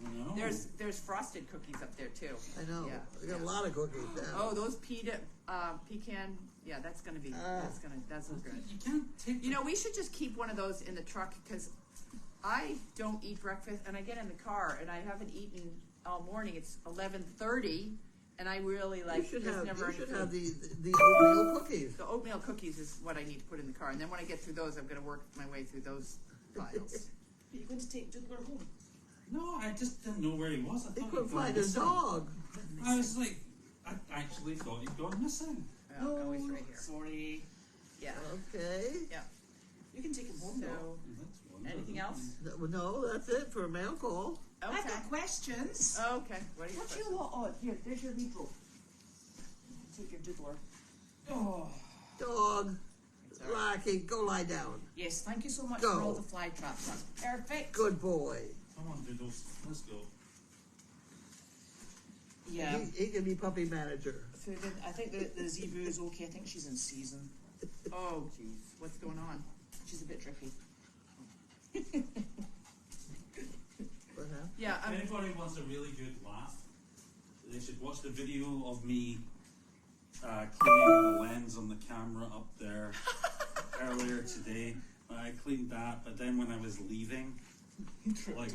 Speaker 4: I know.
Speaker 3: There's frosted cookies up there too.
Speaker 2: I know.
Speaker 3: Yeah.
Speaker 2: We got a lot of cookies down.
Speaker 3: Oh, those pecan. Yeah, that's gonna be. That's good.
Speaker 4: You can't take.
Speaker 3: You know, we should just keep one of those in the truck because I don't eat breakfast, and I get in the car and I haven't eaten all morning. It's 11:30, and I really like.
Speaker 2: You should
Speaker 3: there's
Speaker 2: have,
Speaker 3: never
Speaker 2: you should
Speaker 3: any
Speaker 2: have
Speaker 3: food.
Speaker 2: the oatmeal cookies.
Speaker 3: The oatmeal cookies is what I need to put in the car, and then when I get through those, I'm going to work my way through those files.
Speaker 1: Are you going to take Doodler home?
Speaker 4: No, I just didn't know where he was. I
Speaker 2: He
Speaker 4: thought
Speaker 2: couldn't
Speaker 4: he'd gone
Speaker 2: find his
Speaker 4: missing.
Speaker 2: dog.
Speaker 4: I was like, I actually thought he'd gone missing.
Speaker 3: Oh, he's right here.
Speaker 1: Sorry.
Speaker 3: Yeah.
Speaker 2: Okay.
Speaker 3: Yeah.
Speaker 1: You can take him home, though.
Speaker 3: So,
Speaker 4: That's wonderful.
Speaker 3: anything else?
Speaker 2: No, that's it for a mail call.
Speaker 1: I've
Speaker 3: Okay.
Speaker 1: got questions.
Speaker 3: Okay. What are your
Speaker 1: What do you
Speaker 3: questions?
Speaker 1: want on? Here, there's your lead rope. Take your Doodler.
Speaker 4: Oh,
Speaker 2: Dog,
Speaker 3: It's all right.
Speaker 2: Rocky, go lie down.
Speaker 1: Yes, thank you so much
Speaker 2: Go.
Speaker 1: for all the fly traps. That's perfect.
Speaker 2: Good boy.
Speaker 4: come on, Doodles. Let's go.
Speaker 1: Yeah.
Speaker 2: He can be puppy manager.
Speaker 1: So then, I think the Zebu is okay. I think she's in season.
Speaker 3: Oh, jeez. What's going on?
Speaker 1: She's a bit tricky.
Speaker 2: What happened?
Speaker 3: Yeah,
Speaker 4: If anybody wants a really good laugh, they should watch the video of me cleaning the lens on the camera up there earlier today. I cleaned that, but then when I was leaving, like,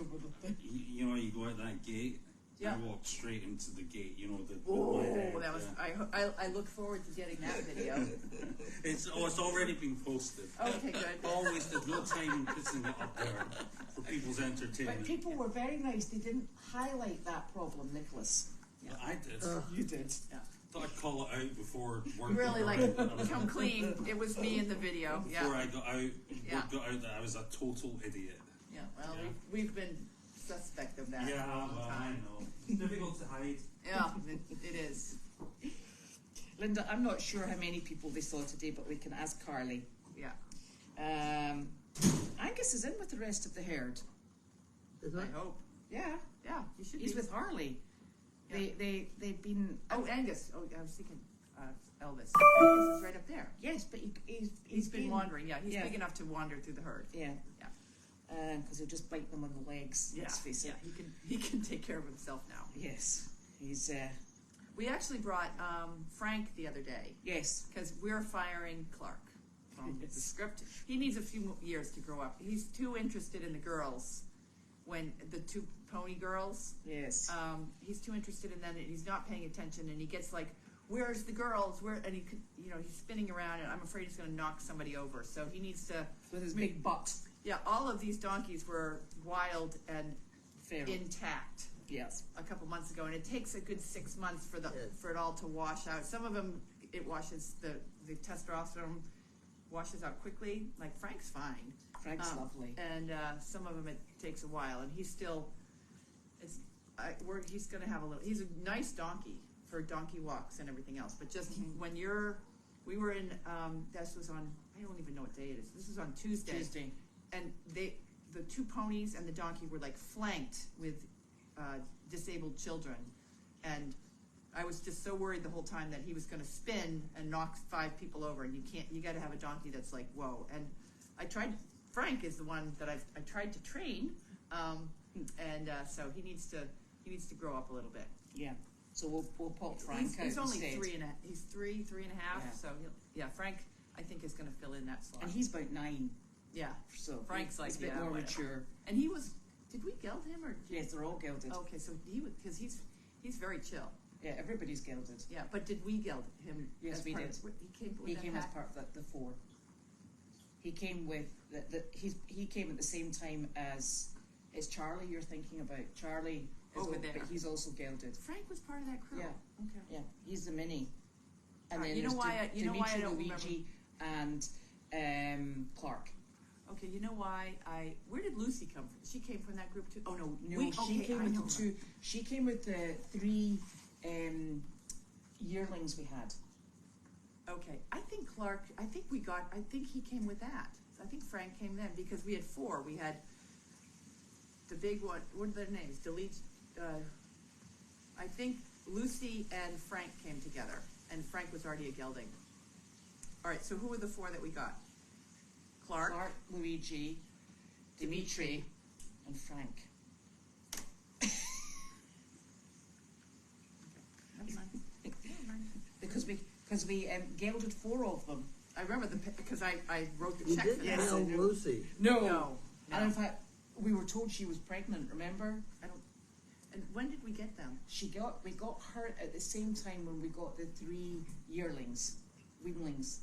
Speaker 4: you know, you go out that gate.
Speaker 3: Yeah.
Speaker 4: I walked straight into the gate. You know, with
Speaker 3: Oh,
Speaker 4: my head.
Speaker 3: that was.
Speaker 4: yeah.
Speaker 3: I look forward to getting that video.
Speaker 4: It's already been posted.
Speaker 3: Okay, good.
Speaker 4: Always, there's no time in putting it up there for people's
Speaker 1: But
Speaker 4: entertainment.
Speaker 1: people were very nice. They didn't highlight that problem, Nicholas.
Speaker 4: But I did.
Speaker 1: You did.
Speaker 3: Yeah.
Speaker 4: Thought I'd call it out before work.
Speaker 3: You really
Speaker 4: got
Speaker 3: like
Speaker 4: out.
Speaker 3: come clean. It was me in the video.
Speaker 4: Before
Speaker 3: Yeah.
Speaker 4: I got out,
Speaker 3: Yeah.
Speaker 4: word got out that I was a total idiot.
Speaker 3: Yeah. Well,
Speaker 4: Yeah.
Speaker 3: we've been suspect of that
Speaker 4: Yeah,
Speaker 3: for a long
Speaker 4: well, I
Speaker 3: time.
Speaker 4: know. Difficult to hide.
Speaker 3: Yeah, it is.
Speaker 1: Linda, I'm not sure how many people they saw today, but we can ask Carly.
Speaker 3: Yeah.
Speaker 1: Angus is in with the rest of the herd.
Speaker 2: Is
Speaker 3: I
Speaker 2: that?
Speaker 3: hope.
Speaker 1: Yeah,
Speaker 3: Yeah, you should
Speaker 1: he's
Speaker 3: be.
Speaker 1: with Harley.
Speaker 3: Yeah.
Speaker 1: They've been.
Speaker 3: Oh, Angus. Oh, I was thinking Elvis. Angus is right up there.
Speaker 1: Yes, but
Speaker 3: He's been wandering. Yeah, he's
Speaker 1: yeah.
Speaker 3: big enough to wander through the herd.
Speaker 1: Yeah.
Speaker 3: Yeah.
Speaker 1: Because he'll just bite them on the legs. Let's face it.
Speaker 3: Yeah, he can take care of himself now.
Speaker 1: Yes, he's.
Speaker 3: We actually brought Frank the other day
Speaker 1: Yes.
Speaker 3: because we're firing Clark from the script. He needs a few years to grow up. He's too interested in the girls, when the two pony girls.
Speaker 1: Yes.
Speaker 3: He's too interested in them, and he's not paying attention. And he gets like, "Where's the girls? Where?" And he could, he's spinning around, and I'm afraid he's going to knock somebody over. So he needs to.
Speaker 1: With his big butt.
Speaker 3: Yeah, all of these donkeys were wild and
Speaker 1: Feral.
Speaker 3: intact
Speaker 1: Yes.
Speaker 3: a couple months ago, and it takes a good 6 months for
Speaker 2: Yes.
Speaker 3: for it all to wash out. Some of them, it washes the testosterone washes out quickly. Like Frank's fine,
Speaker 1: Frank's lovely.
Speaker 3: and some of them it takes a while, and he's still. He's going to have a little. He's a nice donkey for donkey walks and everything else, but just when we were in. This was on. I don't even know what day it is. This was on Tuesday.
Speaker 1: Tuesday.
Speaker 3: And the two ponies and the donkey were like flanked with disabled children, and I was just so worried the whole time that he was going to spin and knock 5 people over. And you got to have a donkey that's like whoa. And I tried. Frank is the one that I tried to train, and so he needs to grow up a little bit.
Speaker 1: Yeah. So we'll pop Frank out
Speaker 3: He's only
Speaker 1: instead.
Speaker 3: 3 and a, he's three and a half.
Speaker 1: Yeah.
Speaker 3: So Frank I think is going to fill in that slot.
Speaker 1: And he's about 9.
Speaker 3: Yeah.
Speaker 1: So
Speaker 3: Frank's like,
Speaker 1: he's a bit
Speaker 3: yeah,
Speaker 1: more
Speaker 3: whatever.
Speaker 1: mature.
Speaker 3: And he was. Did we geld him or?
Speaker 1: Yes, they're all gelded.
Speaker 3: Okay, so because he's very chill.
Speaker 1: Yeah, everybody's gelded.
Speaker 3: Yeah, but did we geld him?
Speaker 1: Yes,
Speaker 3: as
Speaker 1: we
Speaker 3: part
Speaker 1: did.
Speaker 3: Of, he came. With
Speaker 1: He
Speaker 3: that
Speaker 1: came as
Speaker 3: pack?
Speaker 1: part of the 4. He came with he came at the same time as Charlie. You're thinking about Charlie is
Speaker 3: Over
Speaker 1: with,
Speaker 3: there.
Speaker 1: but he's also gelded.
Speaker 3: Frank was part of that crew.
Speaker 1: Yeah.
Speaker 3: Okay.
Speaker 1: Yeah, he's the mini. And
Speaker 3: Alright,
Speaker 1: then
Speaker 3: you know
Speaker 1: there's
Speaker 3: why I- you know why I
Speaker 1: Dimitri,
Speaker 3: don't
Speaker 1: Luigi, and Clark.
Speaker 3: Okay, you know why where did Lucy come from? She came from that group too. Oh no,
Speaker 1: No, she came
Speaker 3: I
Speaker 1: with
Speaker 3: know
Speaker 1: the
Speaker 3: her.
Speaker 1: 2. She came with the 3 yearlings we had.
Speaker 3: Okay, I think he came with that. I think Frank came then because we had 4. We had the big one. What are their names? I think Lucy and Frank came together, and Frank was already a gelding. All right, so who were the 4 that we got? Clark,
Speaker 1: Luigi, Dimitri, and Frank.
Speaker 3: Never mind. Never mind.
Speaker 1: Because we gelded 4 of them.
Speaker 3: I remember because I wrote the
Speaker 2: You
Speaker 3: check
Speaker 2: didn't
Speaker 3: for
Speaker 1: Yes,
Speaker 3: that.
Speaker 2: tell
Speaker 1: I do.
Speaker 2: Lucy.
Speaker 3: No.
Speaker 1: And in fact, we were told she was pregnant. Remember?
Speaker 3: And when did we get them?
Speaker 1: We got her at the same time when we got the 3 yearlings, weanlings.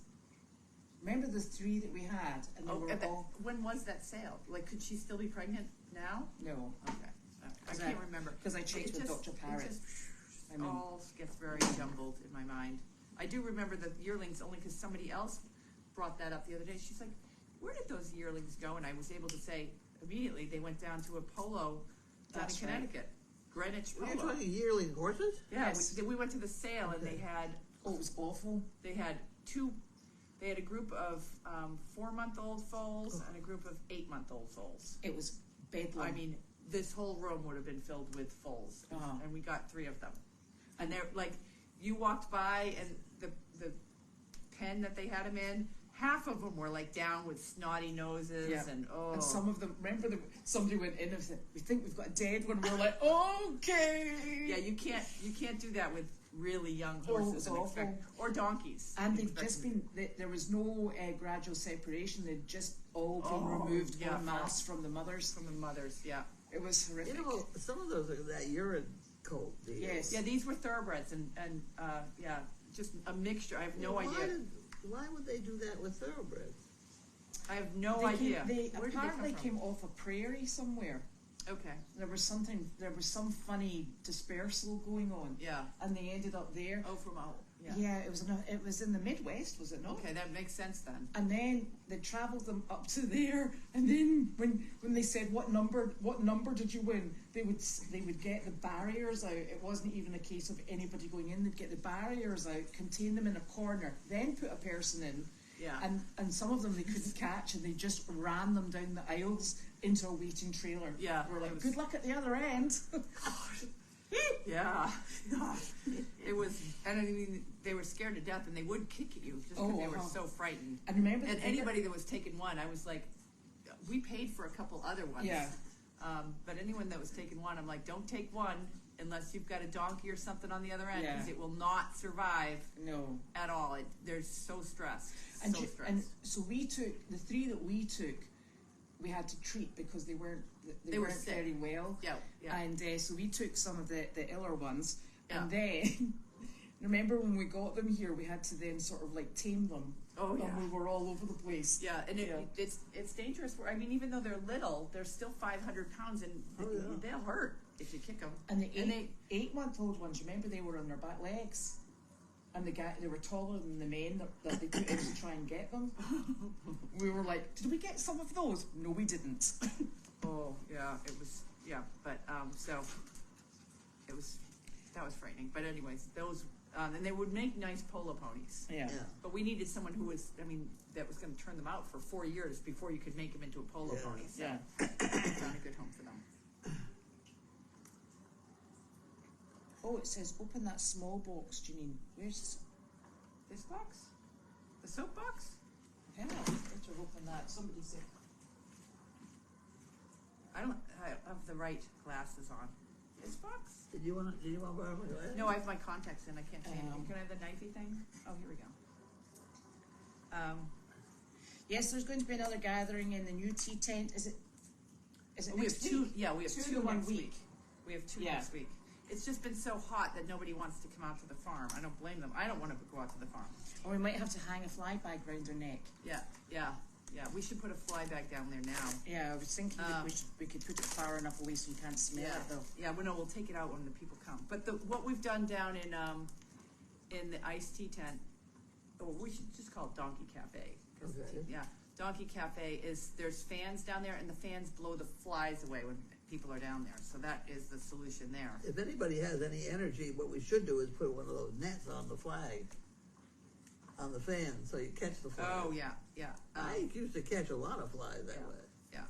Speaker 1: remember the 3 that we had, and they
Speaker 3: Oh,
Speaker 1: were all
Speaker 3: when was that sale? Like, could she still be pregnant now?
Speaker 1: no,
Speaker 3: Okay. I can't remember.
Speaker 1: because I checked with Dr. Parrott.
Speaker 3: It just
Speaker 1: I mean-
Speaker 3: all gets very jumbled in my mind. I do remember the yearlings only because somebody else brought that up the other day. She's like, where did those yearlings go? And I was able to say immediately they went down to a polo down
Speaker 1: That's
Speaker 3: in
Speaker 1: right.
Speaker 3: Connecticut. Greenwich
Speaker 2: You're
Speaker 3: Polo.
Speaker 2: talking yearling horses?
Speaker 3: Yeah,
Speaker 1: Yes.
Speaker 3: we went to the sale and they had
Speaker 1: Oh, it was awful.
Speaker 3: they had a group of 4-month-old foals and a group of 8-month-old foals.
Speaker 1: It was bedlam.
Speaker 3: I mean, this whole room would have been filled with foals,
Speaker 1: Uh-huh.
Speaker 3: and we got 3 of them. And they're like, you walked by, and the pen that they had them in, half of them were like down with snotty noses,
Speaker 1: Yeah.
Speaker 3: and
Speaker 1: And some of them, remember, somebody went in and said, "We think we've got a dead one." We're like, "Okay."
Speaker 3: yeah, you can't do that with really young
Speaker 1: Oh,
Speaker 3: horses
Speaker 1: it's
Speaker 3: and
Speaker 1: awful.
Speaker 3: or donkeys.
Speaker 1: And they've
Speaker 3: Expect
Speaker 1: just
Speaker 3: them-
Speaker 1: been, there was no gradual separation. They'd just all been
Speaker 3: Oh,
Speaker 1: removed
Speaker 3: yeah,
Speaker 1: en masse from the mothers.
Speaker 3: from the mothers. Yeah,
Speaker 1: It was horrific.
Speaker 2: You know, some of those are that urine coat deal.
Speaker 1: Yes.
Speaker 3: yeah. These were thoroughbreds, and yeah, just a mixture. I have no idea.
Speaker 2: Why would they do that with thoroughbreds?
Speaker 3: I have no
Speaker 1: They
Speaker 3: idea.
Speaker 1: They
Speaker 3: Where did
Speaker 1: apparently
Speaker 3: they come
Speaker 1: came off a prairie somewhere.
Speaker 3: from? Okay.
Speaker 1: There was some funny dispersal going on,
Speaker 3: Yeah.
Speaker 1: and they ended up there.
Speaker 3: Oh, from out. Yeah.
Speaker 1: Yeah, it was in the Midwest, was it not?
Speaker 3: Okay, that makes sense then.
Speaker 1: And then they travelled them up to there, and then when they said what number did you win, they would get the barriers out. It wasn't even a case of anybody going in. They'd get the barriers out, contain them in a corner, then put a person in.
Speaker 3: Yeah.
Speaker 1: And some of them they couldn't catch, and they just ran them down the aisles into a waiting trailer.
Speaker 3: Yeah,
Speaker 1: We're
Speaker 3: it
Speaker 1: like,
Speaker 3: was-
Speaker 1: good luck at the other end.
Speaker 3: Yeah. It was, and I mean, they were scared to death, and they would kick at you just because
Speaker 1: Oh,
Speaker 3: they were
Speaker 1: uh-huh.
Speaker 3: so frightened.
Speaker 1: And remember,
Speaker 3: And
Speaker 1: the bigger-
Speaker 3: anybody that was taking one, I was like, we paid for a couple other ones.
Speaker 1: Yeah.
Speaker 3: But anyone that was taking one, I'm like, don't take one unless you've got a donkey or something on the other end, because
Speaker 1: Yeah.
Speaker 3: it will not survive
Speaker 1: No.
Speaker 3: at all. They're so stressed.
Speaker 1: And,
Speaker 3: So stressed.
Speaker 1: and so we took the 3 that we took. We had to treat because they weren't
Speaker 3: They were
Speaker 1: weren't
Speaker 3: sick.
Speaker 1: very well.
Speaker 3: Yeah, yeah.
Speaker 1: And so we took some of the iller ones,
Speaker 3: Yeah.
Speaker 1: and then remember when we got them here, we had to then sort of like tame them.
Speaker 3: Oh, yeah.
Speaker 1: And we were all over the place.
Speaker 3: Yeah, and it's dangerous. I mean, even though they're little, they're still 500 pounds, and
Speaker 2: Oh, yeah.
Speaker 3: they'll hurt if you kick them.
Speaker 1: And the 8-month-old ones, remember they were on their back legs, and they were taller than the men that they put in to try and get them. We were like, did we get some of those? No, we didn't.
Speaker 3: Oh, yeah, it was, yeah, but, so, that was frightening, but anyways, those, and they would make nice polo ponies,
Speaker 1: Yeah.
Speaker 2: Yeah.
Speaker 3: but we needed someone who was, that was gonna turn them out for 4 years before you could make them into a polo
Speaker 2: Yeah.
Speaker 3: pony, so
Speaker 1: Yeah.
Speaker 3: we found a good home for them.
Speaker 1: Oh, it says open that small box, Janine. Where's?
Speaker 3: This box? The soap box?
Speaker 1: Yeah, better open that. Somebody said.
Speaker 3: I have the right glasses on. This box?
Speaker 2: Did you want to borrow my glasses?
Speaker 3: No, I have my contacts in, I can't see anything.
Speaker 1: Um.
Speaker 3: Can I have the knifey thing? Oh, here we go.
Speaker 1: Yes, there's going to be another gathering in the new tea tent. Is it?
Speaker 3: We have
Speaker 1: next
Speaker 3: two,
Speaker 1: week?
Speaker 3: yeah, we have
Speaker 1: Two
Speaker 3: two
Speaker 1: in 1
Speaker 3: next
Speaker 1: week.
Speaker 3: week. We have 2
Speaker 1: Yeah.
Speaker 3: next week. It's just been so hot that nobody wants to come out to the farm. I don't blame them. I don't want to go out to the farm.
Speaker 1: Or we might have to hang a fly bag round her neck.
Speaker 3: Yeah. We should put a fly bag down there now.
Speaker 1: Yeah, I was thinking that we could put it far enough away so you can't smell it though.
Speaker 3: Yeah, we'll take it out when the people come. But what we've done down in the iced tea tent, we should just call it Donkey Cafe. 'Cause
Speaker 2: Okay.
Speaker 3: Yeah, Donkey Cafe there's fans down there, and the fans blow the flies away when people are down there. So that is the solution there.
Speaker 2: If anybody has any energy, what we should do is put one of those nets on the flag, on the fan, so you catch the fly.
Speaker 3: Oh yeah.
Speaker 2: I used to catch a lot of flies that
Speaker 3: Yeah.
Speaker 2: way.
Speaker 3: Yeah,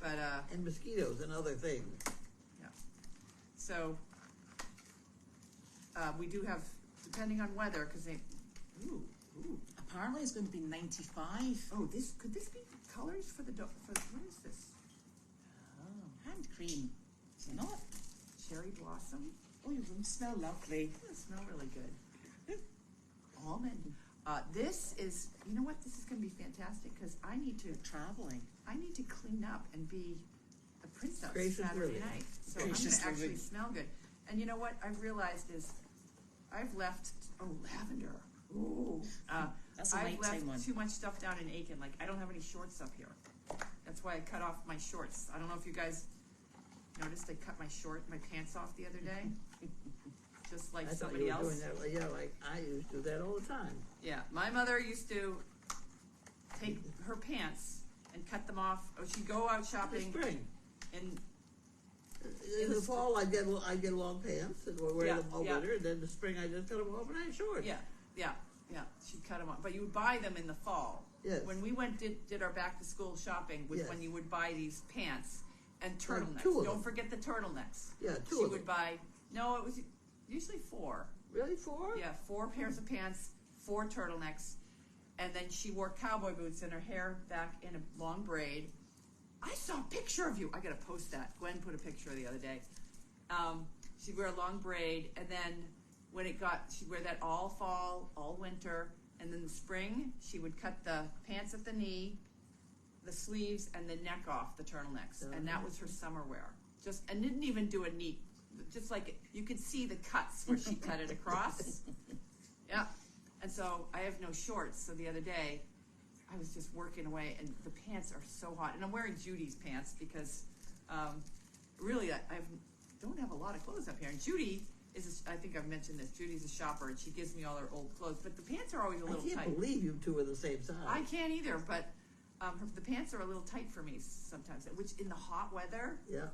Speaker 3: but
Speaker 2: And mosquitoes and other things.
Speaker 3: so we do have, depending on weather, because they. Ooh.
Speaker 1: Apparently it's going to be 95.
Speaker 3: Oh, could this be colors for the what is this?
Speaker 1: Oh, hand cream. Is it not?
Speaker 3: Cherry blossom.
Speaker 1: Oh, you smell lovely.
Speaker 3: They smell really good. Almond. This is, you know what? This is going to be fantastic because I need to clean up and be a princess
Speaker 2: Graciously
Speaker 3: Saturday
Speaker 2: living.
Speaker 3: night. So I'm going
Speaker 1: Graciously
Speaker 3: to actually
Speaker 1: living.
Speaker 3: smell good. And you know what I've realized is I've left lavender.
Speaker 2: Ooh.
Speaker 1: That's a
Speaker 3: I've
Speaker 1: nighttime
Speaker 3: left
Speaker 1: one.
Speaker 3: too much stuff down in Aiken. Like, I don't have any shorts up here. That's why I cut off my shorts. I don't know if you guys noticed I cut my pants off the other day. Just like
Speaker 2: I thought
Speaker 3: somebody
Speaker 2: you were
Speaker 3: else.
Speaker 2: doing that. Yeah, like I used to do that all the time.
Speaker 3: Yeah, my mother used to take her pants and cut them off. Or she'd go out
Speaker 2: In the
Speaker 3: shopping
Speaker 2: spring.
Speaker 3: and
Speaker 2: In the fall, I get long pants and wear
Speaker 3: Yeah,
Speaker 2: them all
Speaker 3: yeah.
Speaker 2: winter. And then the spring, I just cut them off and I had shorts.
Speaker 3: yeah, she'd cut them off. But you would buy them in the fall.
Speaker 2: Yes.
Speaker 3: When we did our back to school shopping was
Speaker 2: Yes.
Speaker 3: when you would buy these pants and turtlenecks.
Speaker 2: two of
Speaker 3: Don't
Speaker 2: them.
Speaker 3: forget the turtlenecks.
Speaker 2: Yeah, two
Speaker 3: She
Speaker 2: of
Speaker 3: would
Speaker 2: them.
Speaker 3: buy, no, it was usually 4.
Speaker 2: Really, 4?
Speaker 3: Yeah, 4 pairs of pants, 4 turtlenecks, and then she wore cowboy boots and her hair back in a long braid. I saw a picture of you. I gotta post that. Gwen put a picture the other day. She'd wear a long braid, and then when it got, she'd wear that all fall, all winter, and then the spring, she would cut the pants at the knee, the sleeves, and the neck off, the turtlenecks, and that was her summer wear. And didn't even do a neat, just like, you could see the cuts where she cut it across. Yeah, and so I have no shorts, so the other day, I was just working away, and the pants are so hot, and I'm wearing Judy's pants, because, really, I don't have a lot of clothes up here, and Judy I think I've mentioned this, Judy's a shopper, and she gives me all her old clothes, but the pants are always a little
Speaker 2: I can't
Speaker 3: tight.
Speaker 2: believe you two are the same size.
Speaker 3: I can't either, but the pants are a little tight for me sometimes, which in the hot weather,
Speaker 2: Yeah.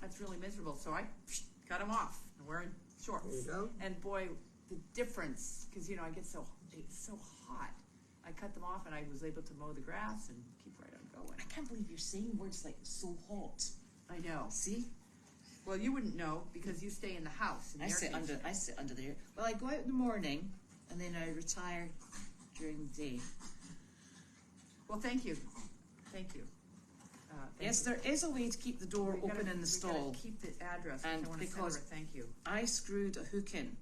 Speaker 3: that's really miserable, so I cut them off. I'm wearing shorts.
Speaker 2: There you go.
Speaker 3: And boy, the difference, because, I get it's so hot. I cut them off, and I was able to mow the grass and keep right on going.
Speaker 1: I can't believe you're saying words like so hot.
Speaker 3: I know.
Speaker 1: See?
Speaker 3: Well, you wouldn't know because you stay in the house. In the
Speaker 1: I
Speaker 3: air
Speaker 1: sit
Speaker 3: conditioning.
Speaker 1: under there. Well, I go out in the morning and then I retire during the day.
Speaker 3: Well, thank you. Thank you.
Speaker 1: Yes, there is a way to keep the door open in the stall.
Speaker 3: We gotta keep the address.
Speaker 1: And
Speaker 3: I want to
Speaker 1: because-
Speaker 3: thank you.
Speaker 1: I screwed a hook in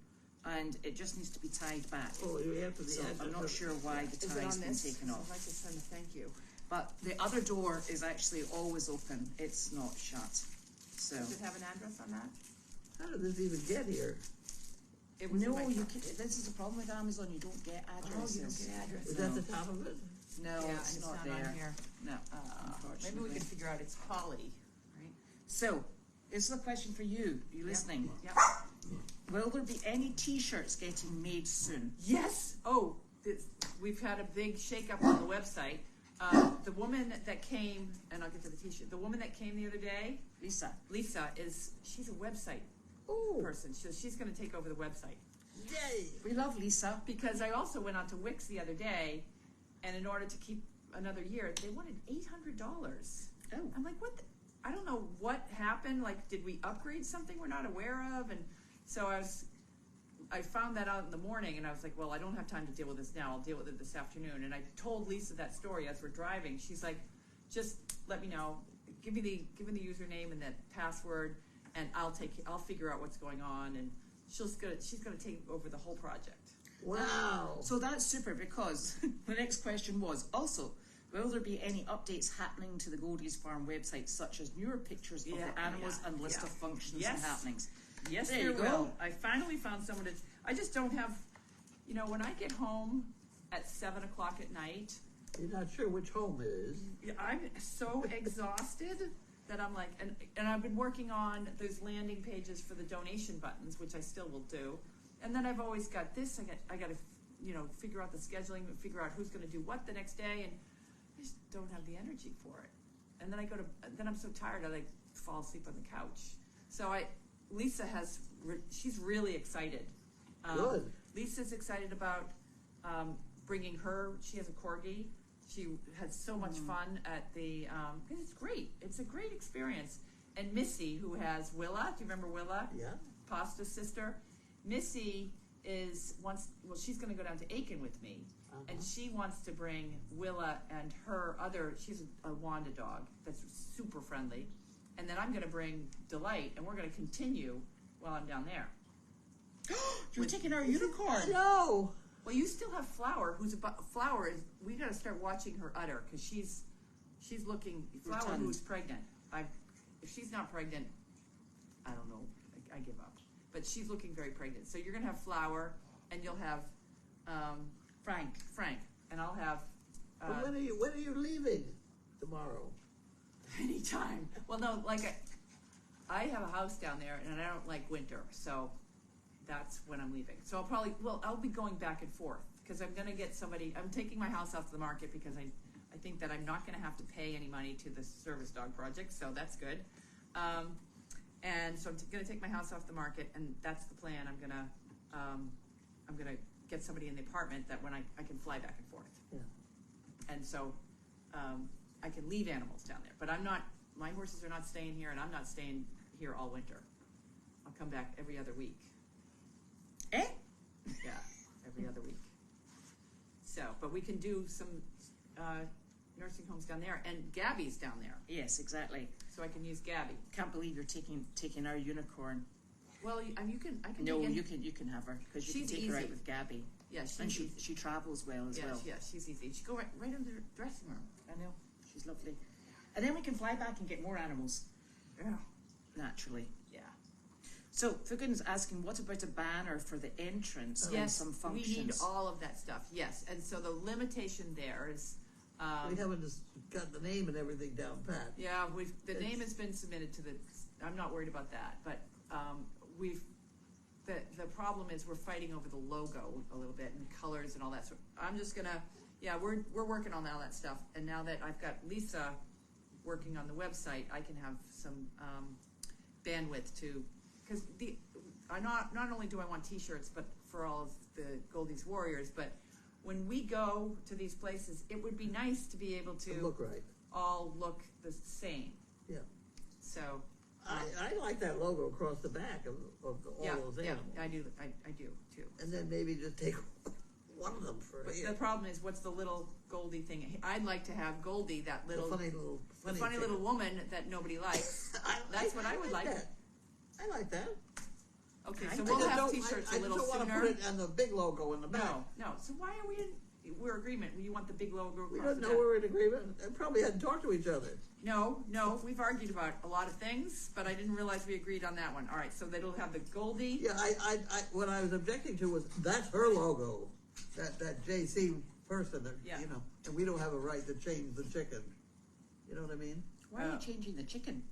Speaker 1: and it just needs to be tied back.
Speaker 2: Oh, you have to be.
Speaker 1: So I'm not sure why the
Speaker 3: Is it
Speaker 1: tie's
Speaker 3: on
Speaker 1: been
Speaker 3: this?
Speaker 1: taken
Speaker 3: I'd
Speaker 1: off.
Speaker 3: like to send a thank you.
Speaker 1: But the other door is actually always open. It's not shut. So
Speaker 3: Does it have an address on that?
Speaker 2: How did this even get here?
Speaker 3: It was in
Speaker 1: no,
Speaker 3: my
Speaker 1: you
Speaker 3: phone.
Speaker 1: can, this is the problem with Amazon. You don't get
Speaker 3: Oh,
Speaker 1: addresses.
Speaker 3: you don't get addresses.
Speaker 2: Is that the top of it?
Speaker 1: No,
Speaker 3: Yeah,
Speaker 1: it's
Speaker 3: and
Speaker 1: not
Speaker 3: on
Speaker 1: there.
Speaker 3: here.
Speaker 1: No,
Speaker 3: Maybe we
Speaker 1: unfortunately.
Speaker 3: can figure out its quality, right?
Speaker 1: So, this is a question for you. Are you listening?
Speaker 3: Yep.
Speaker 1: Will there be any T-shirts getting made soon?
Speaker 3: Yes. Oh, we've had a big shakeup on the website. The woman that came, and I'll get to the T-shirt. The woman that came the other day,
Speaker 1: Lisa.
Speaker 3: Lisa, she's a website
Speaker 2: Oh,
Speaker 3: person. So she's going to take over the website.
Speaker 2: yay!
Speaker 1: We love Lisa.
Speaker 3: Because I also went on to Wix the other day, and in order to keep another year, they wanted $800.
Speaker 1: Oh.
Speaker 3: I'm like, what? I don't know what happened. Like, did we upgrade something we're not aware of? And so I found that out in the morning, and I was like, well, I don't have time to deal with this now. I'll deal with it this afternoon. And I told Lisa that story as we're driving. She's like, just let me know. Give me the username and that password, and I'll figure out what's going on. And she's gonna take over the whole project.
Speaker 2: Wow.
Speaker 1: So that's super because the next question was also, will there be any updates happening to the Goldy's Farm website, such as newer pictures of the animals and list of functions and happenings?
Speaker 3: Yes,
Speaker 1: There
Speaker 3: there
Speaker 1: you go.
Speaker 3: will. I finally found someone I just don't have, when I get home at 7 o'clock at night,
Speaker 2: You're not sure which home it is.
Speaker 3: I'm so exhausted that I'm like, and I've been working on those landing pages for the donation buttons, which I still will do. And then I've always got this, I got to, figure out the scheduling, figure out who's going to do what the next day, and I just don't have the energy for it. And then then I'm so tired, I fall asleep on the couch. So Lisa she's really excited.
Speaker 2: Good.
Speaker 3: Lisa's excited about bringing she has a corgi. She had so much fun at the, it's great. It's a great experience. And Missy, who has Willa, do you remember Willa?
Speaker 2: Yeah.
Speaker 3: Pasta's sister. Missy she's going to go down to Aiken with me. And she wants to bring Willa and she's a Wanda dog that's super friendly. And then I'm going to bring Delight, and we're going to continue while I'm down there.
Speaker 1: You're taking our unicorn.
Speaker 2: No.
Speaker 3: Well, you still have Flower, we got to start watching her udder, because she's looking, Flower
Speaker 1: Rotund.
Speaker 3: who's pregnant. If she's not pregnant, I don't know, I give up. But she's looking very pregnant. So you're going to have Flower, and you'll have Frank, and I'll have,
Speaker 2: But when are you leaving tomorrow?
Speaker 3: anytime. Well, no, like I have a house down there and I don't like winter, so that's when I'm leaving. So I'll be going back and forth because I'm gonna get somebody, I'm taking my house off the market because I think that I'm not gonna have to pay any money to the service dog project, so that's good. And so I'm gonna take my house off the market, and that's the plan. I'm gonna get somebody in the apartment that when I can fly back and forth.
Speaker 2: Yeah.
Speaker 3: And so, I can leave animals down there, but my horses are not staying here, and I'm not staying here all winter. I'll come back every other week.
Speaker 1: Eh?
Speaker 3: Yeah, every other week. So, but we can do some, nursing homes down there, and Gabby's down there,
Speaker 1: Yes, exactly.
Speaker 3: so I can use Gabby.
Speaker 1: Can't believe you're taking our unicorn.
Speaker 3: Well, I can
Speaker 1: No,
Speaker 3: take in-
Speaker 1: you can have her because you
Speaker 3: She's
Speaker 1: can take her
Speaker 3: easy.
Speaker 1: out with Gabby,
Speaker 3: Yeah, she's
Speaker 1: and
Speaker 3: easy.
Speaker 1: she travels well as well.
Speaker 3: Yeah, she's easy. She go right in the dressing room.
Speaker 1: I know, she's lovely. And then we can fly back and get more animals
Speaker 3: Yeah.
Speaker 1: naturally.
Speaker 3: Yeah.
Speaker 1: So, for goodness asking, what about a banner for the entrance and
Speaker 3: Yes,
Speaker 1: some
Speaker 3: we
Speaker 1: functions?
Speaker 3: need all of that stuff. Yes, and so the limitation there is,
Speaker 2: We haven't just got the name and everything down pat.
Speaker 3: yeah, the name has been submitted to the. I'm not worried about that, but the problem is we're fighting over the logo a little bit and colors and all that. So I'm just gonna, we're working on all that stuff. And now that I've got Lisa working on the website, I can have some bandwidth to, because I not only do I want T-shirts, but for all of the Goldie's Warriors, but when we go to these places, it would be nice to be able
Speaker 2: To
Speaker 3: to
Speaker 2: look right.
Speaker 3: all look the same.
Speaker 2: Yeah.
Speaker 3: So.
Speaker 2: I like that logo across the back of all those animals.
Speaker 3: I do too.
Speaker 2: And then maybe just take one of them for
Speaker 3: But
Speaker 2: here.
Speaker 3: the problem is, what's the little Goldie thing? I'd like to have Goldie, that little,
Speaker 2: The funny
Speaker 3: little
Speaker 2: thing.
Speaker 3: woman that nobody likes. That's what I would like.
Speaker 2: That. I like that.
Speaker 3: Okay,
Speaker 1: I
Speaker 3: so
Speaker 1: just
Speaker 3: we'll
Speaker 2: I
Speaker 3: have
Speaker 2: don't-
Speaker 3: T-shirts
Speaker 2: I
Speaker 3: a little
Speaker 2: just don't want
Speaker 3: sooner.
Speaker 2: to put it on the big logo in the back.
Speaker 3: No. So why are we in? We're agreement. You want the big logo
Speaker 2: We
Speaker 3: across
Speaker 2: don't
Speaker 3: the
Speaker 2: know
Speaker 3: back.
Speaker 2: we're in agreement. And probably hadn't talked to each other.
Speaker 3: No, we've argued about a lot of things, but I didn't realize we agreed on that one. All right, so that'll have the Goldie.
Speaker 2: Yeah, what I was objecting to was that's her logo. That JC person, that,
Speaker 3: Yeah.
Speaker 2: you know, and we don't have a right to change the chicken. You know what I mean?
Speaker 1: Why are you changing the chicken?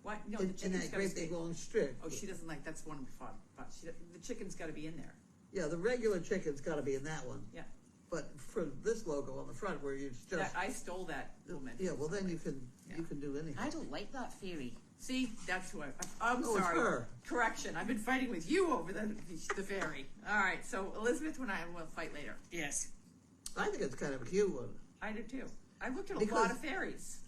Speaker 3: What? No,
Speaker 2: in
Speaker 3: the chicken's
Speaker 2: that
Speaker 3: got to
Speaker 2: great
Speaker 3: stay.
Speaker 2: big long strip.
Speaker 3: Oh, she doesn't like. That's the one we fought. But the chicken's got to be in there.
Speaker 2: Yeah, the regular chicken's got to be in that one.
Speaker 3: Yeah.
Speaker 2: But for this logo on the front, where you just
Speaker 3: I stole that woman.
Speaker 2: yeah, well then you can do anything.
Speaker 1: I don't like that fairy.
Speaker 3: See, that's who I'm
Speaker 2: Oh, it's
Speaker 3: sorry.
Speaker 2: her.
Speaker 3: Correction. I've been fighting with you over the fairy. All right. So Elizabeth and I will fight later.
Speaker 1: Yes.
Speaker 2: I think it's kind of a cute one
Speaker 3: I do too. I've looked at a
Speaker 2: Because-
Speaker 3: lot of fairies.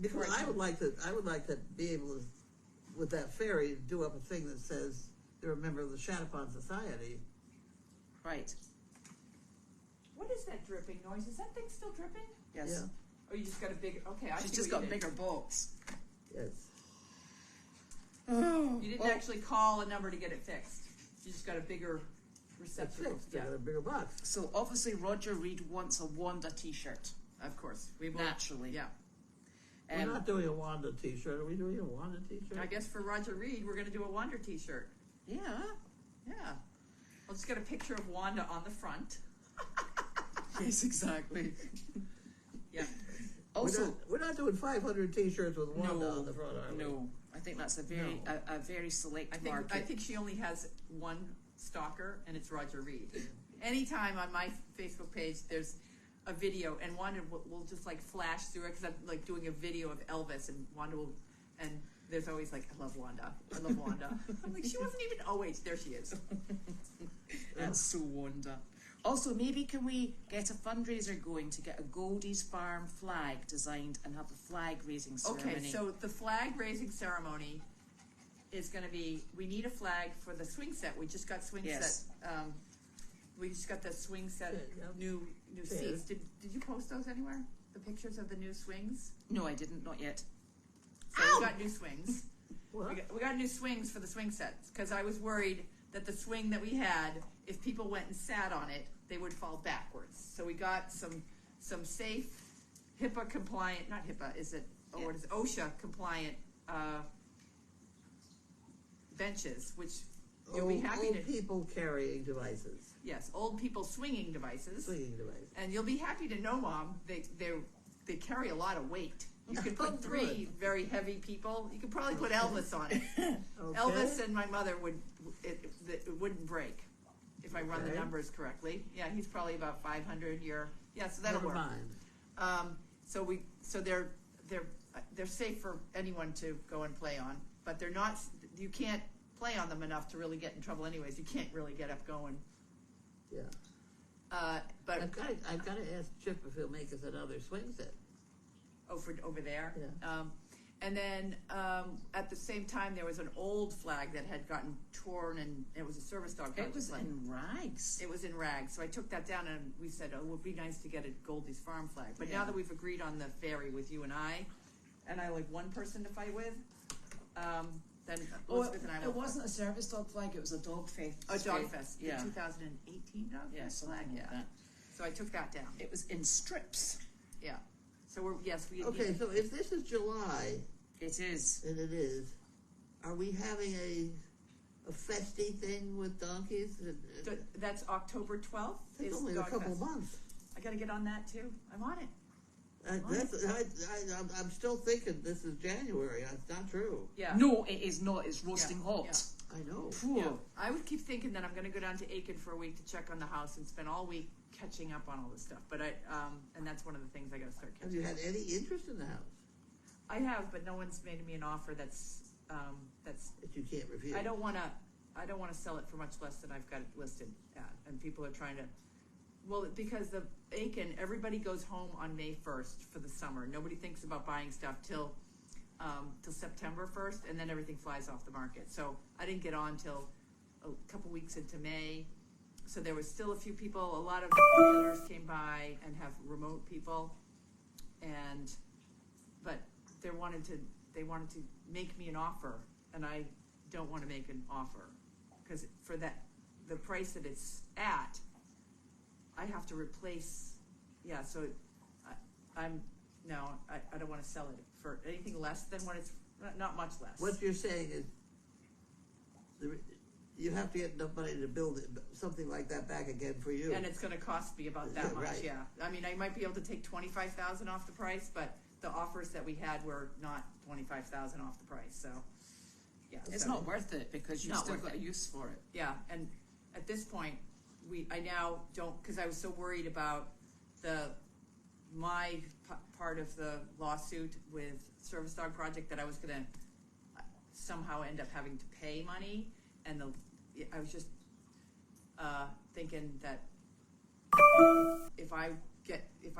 Speaker 2: because I would like to be able to, with that fairy, do up a thing that says they're a member of the Shanapon Society.
Speaker 1: Right.
Speaker 3: What is that dripping noise? Is that thing still dripping?
Speaker 1: Yes.
Speaker 2: Yeah.
Speaker 3: Oh, you just got a big. Okay, I
Speaker 1: She's
Speaker 3: see
Speaker 1: just
Speaker 3: what
Speaker 1: got
Speaker 3: you did.
Speaker 1: bigger box.
Speaker 2: Yes.
Speaker 1: Oh.
Speaker 3: You didn't actually call a number to get it fixed. You just got a bigger
Speaker 2: That's
Speaker 3: receptacle.
Speaker 2: fixed. They got a bigger box.
Speaker 1: So obviously Roger Reed wants a Wanda T-shirt.
Speaker 3: Of course, we will.
Speaker 1: Naturally.
Speaker 3: Yeah.
Speaker 2: We're not doing a Wanda T-shirt. Are we doing a Wanda T-shirt?
Speaker 3: I guess for Roger Reed, we're going to do a Wanda T-shirt.
Speaker 1: Yeah.
Speaker 3: Yeah. We'll just get a picture of Wanda on the front.
Speaker 1: Yes, exactly.
Speaker 3: Yeah.
Speaker 1: Also,
Speaker 2: we're not doing 500 T-shirts with Wanda
Speaker 1: no,
Speaker 2: on the front, are we?
Speaker 1: no. I think that's a very
Speaker 2: No.
Speaker 1: a very select
Speaker 3: I
Speaker 1: market.
Speaker 3: think she only has one stalker, and it's Roger Reed. Anytime on my Facebook page, there's a video, and Wanda will just like flash through it because I'm like doing a video of Elvis, and Wanda will, and there's always like, I love Wanda. I love Wanda. I'm like, she wasn't even. Oh wait, there she is.
Speaker 1: That's so Wanda. Also, maybe can we get a fundraiser going to get a Goldie's Farm flag designed and have a flag raising ceremony?
Speaker 3: Okay, so the flag raising ceremony is going to be. We need a flag for the swing set. We just got swing
Speaker 1: Yes.
Speaker 3: set. We just got the swing set
Speaker 2: Yeah.
Speaker 3: new
Speaker 2: Fair.
Speaker 3: seats. Did you post those anywhere? The pictures of the new swings.
Speaker 1: No, I didn't. Not yet.
Speaker 3: So we got new swings.
Speaker 2: What?
Speaker 3: We got new swings for the swing sets because I was worried that the swing that we had, if people went and sat on it, they would fall backwards. So we got some safe, HIPAA compliant, not HIPAA, is it? Oh,
Speaker 1: Yeah.
Speaker 3: what is it? OSHA compliant benches, which You'll be happy
Speaker 2: old
Speaker 3: to.
Speaker 2: people carrying devices,
Speaker 3: Yes, old people swinging devices.
Speaker 2: swinging devices.
Speaker 3: And you'll be happy to know, Mom, they carry a lot of weight. You could
Speaker 2: Oh,
Speaker 3: put 3 very heavy people. You could probably put Elvis on it.
Speaker 2: Okay.
Speaker 3: Elvis and my mother it wouldn't break if I run the
Speaker 2: Okay.
Speaker 3: numbers correctly. Yeah, he's probably about 500 year. Yeah, so that'll
Speaker 2: Never
Speaker 3: work.
Speaker 2: mind.
Speaker 3: So they're safe for anyone to go and play on, but they're not. You can't play on them enough to really get in trouble. Anyways, you can't really get up going.
Speaker 2: Yeah.
Speaker 3: But
Speaker 2: I've got to ask Chip if he'll make us another swing set.
Speaker 3: for over there.
Speaker 2: Yeah.
Speaker 3: And then at the same time, there was an old flag that had gotten torn, and it was a service dog.
Speaker 1: It was
Speaker 3: flag.
Speaker 1: in rags.
Speaker 3: It was in rags, so I took that down, and we said, "Oh, it would be nice to get a Goldy's Farm flag." But now
Speaker 1: Yeah.
Speaker 3: that we've agreed on the ferry with you and I like one person to fight with, then Elizabeth and I will.
Speaker 1: It wasn't a service dog flag, it was a dog fest.
Speaker 3: A dog fest,
Speaker 1: Yeah.
Speaker 3: the 2018 dog
Speaker 1: Yeah,
Speaker 3: fest
Speaker 1: something
Speaker 3: flag.
Speaker 1: like
Speaker 3: Yeah.
Speaker 1: that.
Speaker 3: So I took that down.
Speaker 1: It was in strips.
Speaker 3: Yeah. So we.
Speaker 2: Okay, so if this is July,
Speaker 1: It is.
Speaker 2: and it is, are we having a festy thing with donkeys?
Speaker 3: That's October 12th.
Speaker 2: It's
Speaker 3: is
Speaker 2: only a
Speaker 3: Dog
Speaker 2: couple
Speaker 3: Fest.
Speaker 2: months.
Speaker 3: I got to get on that too. I'm on it.
Speaker 2: I'm still thinking this is January. That's not true.
Speaker 3: Yeah.
Speaker 1: No, it is not. It's roasting
Speaker 3: Yeah,
Speaker 1: hot.
Speaker 3: yeah.
Speaker 2: I know.
Speaker 1: Poor.
Speaker 3: Yeah. I would keep thinking that I'm going to go down to Aiken for a week to check on the house and spend all week catching up on all this stuff. But and that's one of the things I got to start
Speaker 2: Have
Speaker 3: catching.
Speaker 2: you had any interest in the house
Speaker 3: I have, but no one's made me an offer that's.
Speaker 2: that you can't refuse?
Speaker 3: I don't want to sell it for much less than I've got it listed at, and people are trying to. Well, because the Aiken, everybody goes home on May 1st for the summer. Nobody thinks about buying stuff till September 1st, and then everything flies off the market. So I didn't get on till a couple weeks into May. So there was still a few people. A lot of realtors came by and have remote people, but they wanted to make me an offer, and I don't want to make an offer because for the price that it's at, I have to replace. Yeah, so I don't want to sell it for anything less than what it's not much less.
Speaker 2: What you're saying is, you have to get enough money to build something like that back again for you.
Speaker 3: And it's going to cost me about that
Speaker 2: Yeah,
Speaker 3: much.
Speaker 2: right.
Speaker 3: Yeah, I mean, I might be able to take $25,000 off the price, but the offers that we had were not $25,000 off the price. So, yeah,
Speaker 1: It's
Speaker 3: so-
Speaker 1: not worth it because you've
Speaker 3: Not
Speaker 1: still
Speaker 3: worth
Speaker 1: got a
Speaker 3: it.
Speaker 1: use for it.
Speaker 3: Yeah, and at this point, I now don't, because I was so worried about my part of the lawsuit with Service Dog Project that I was gonna somehow end up having to pay money, and I was just thinking that if I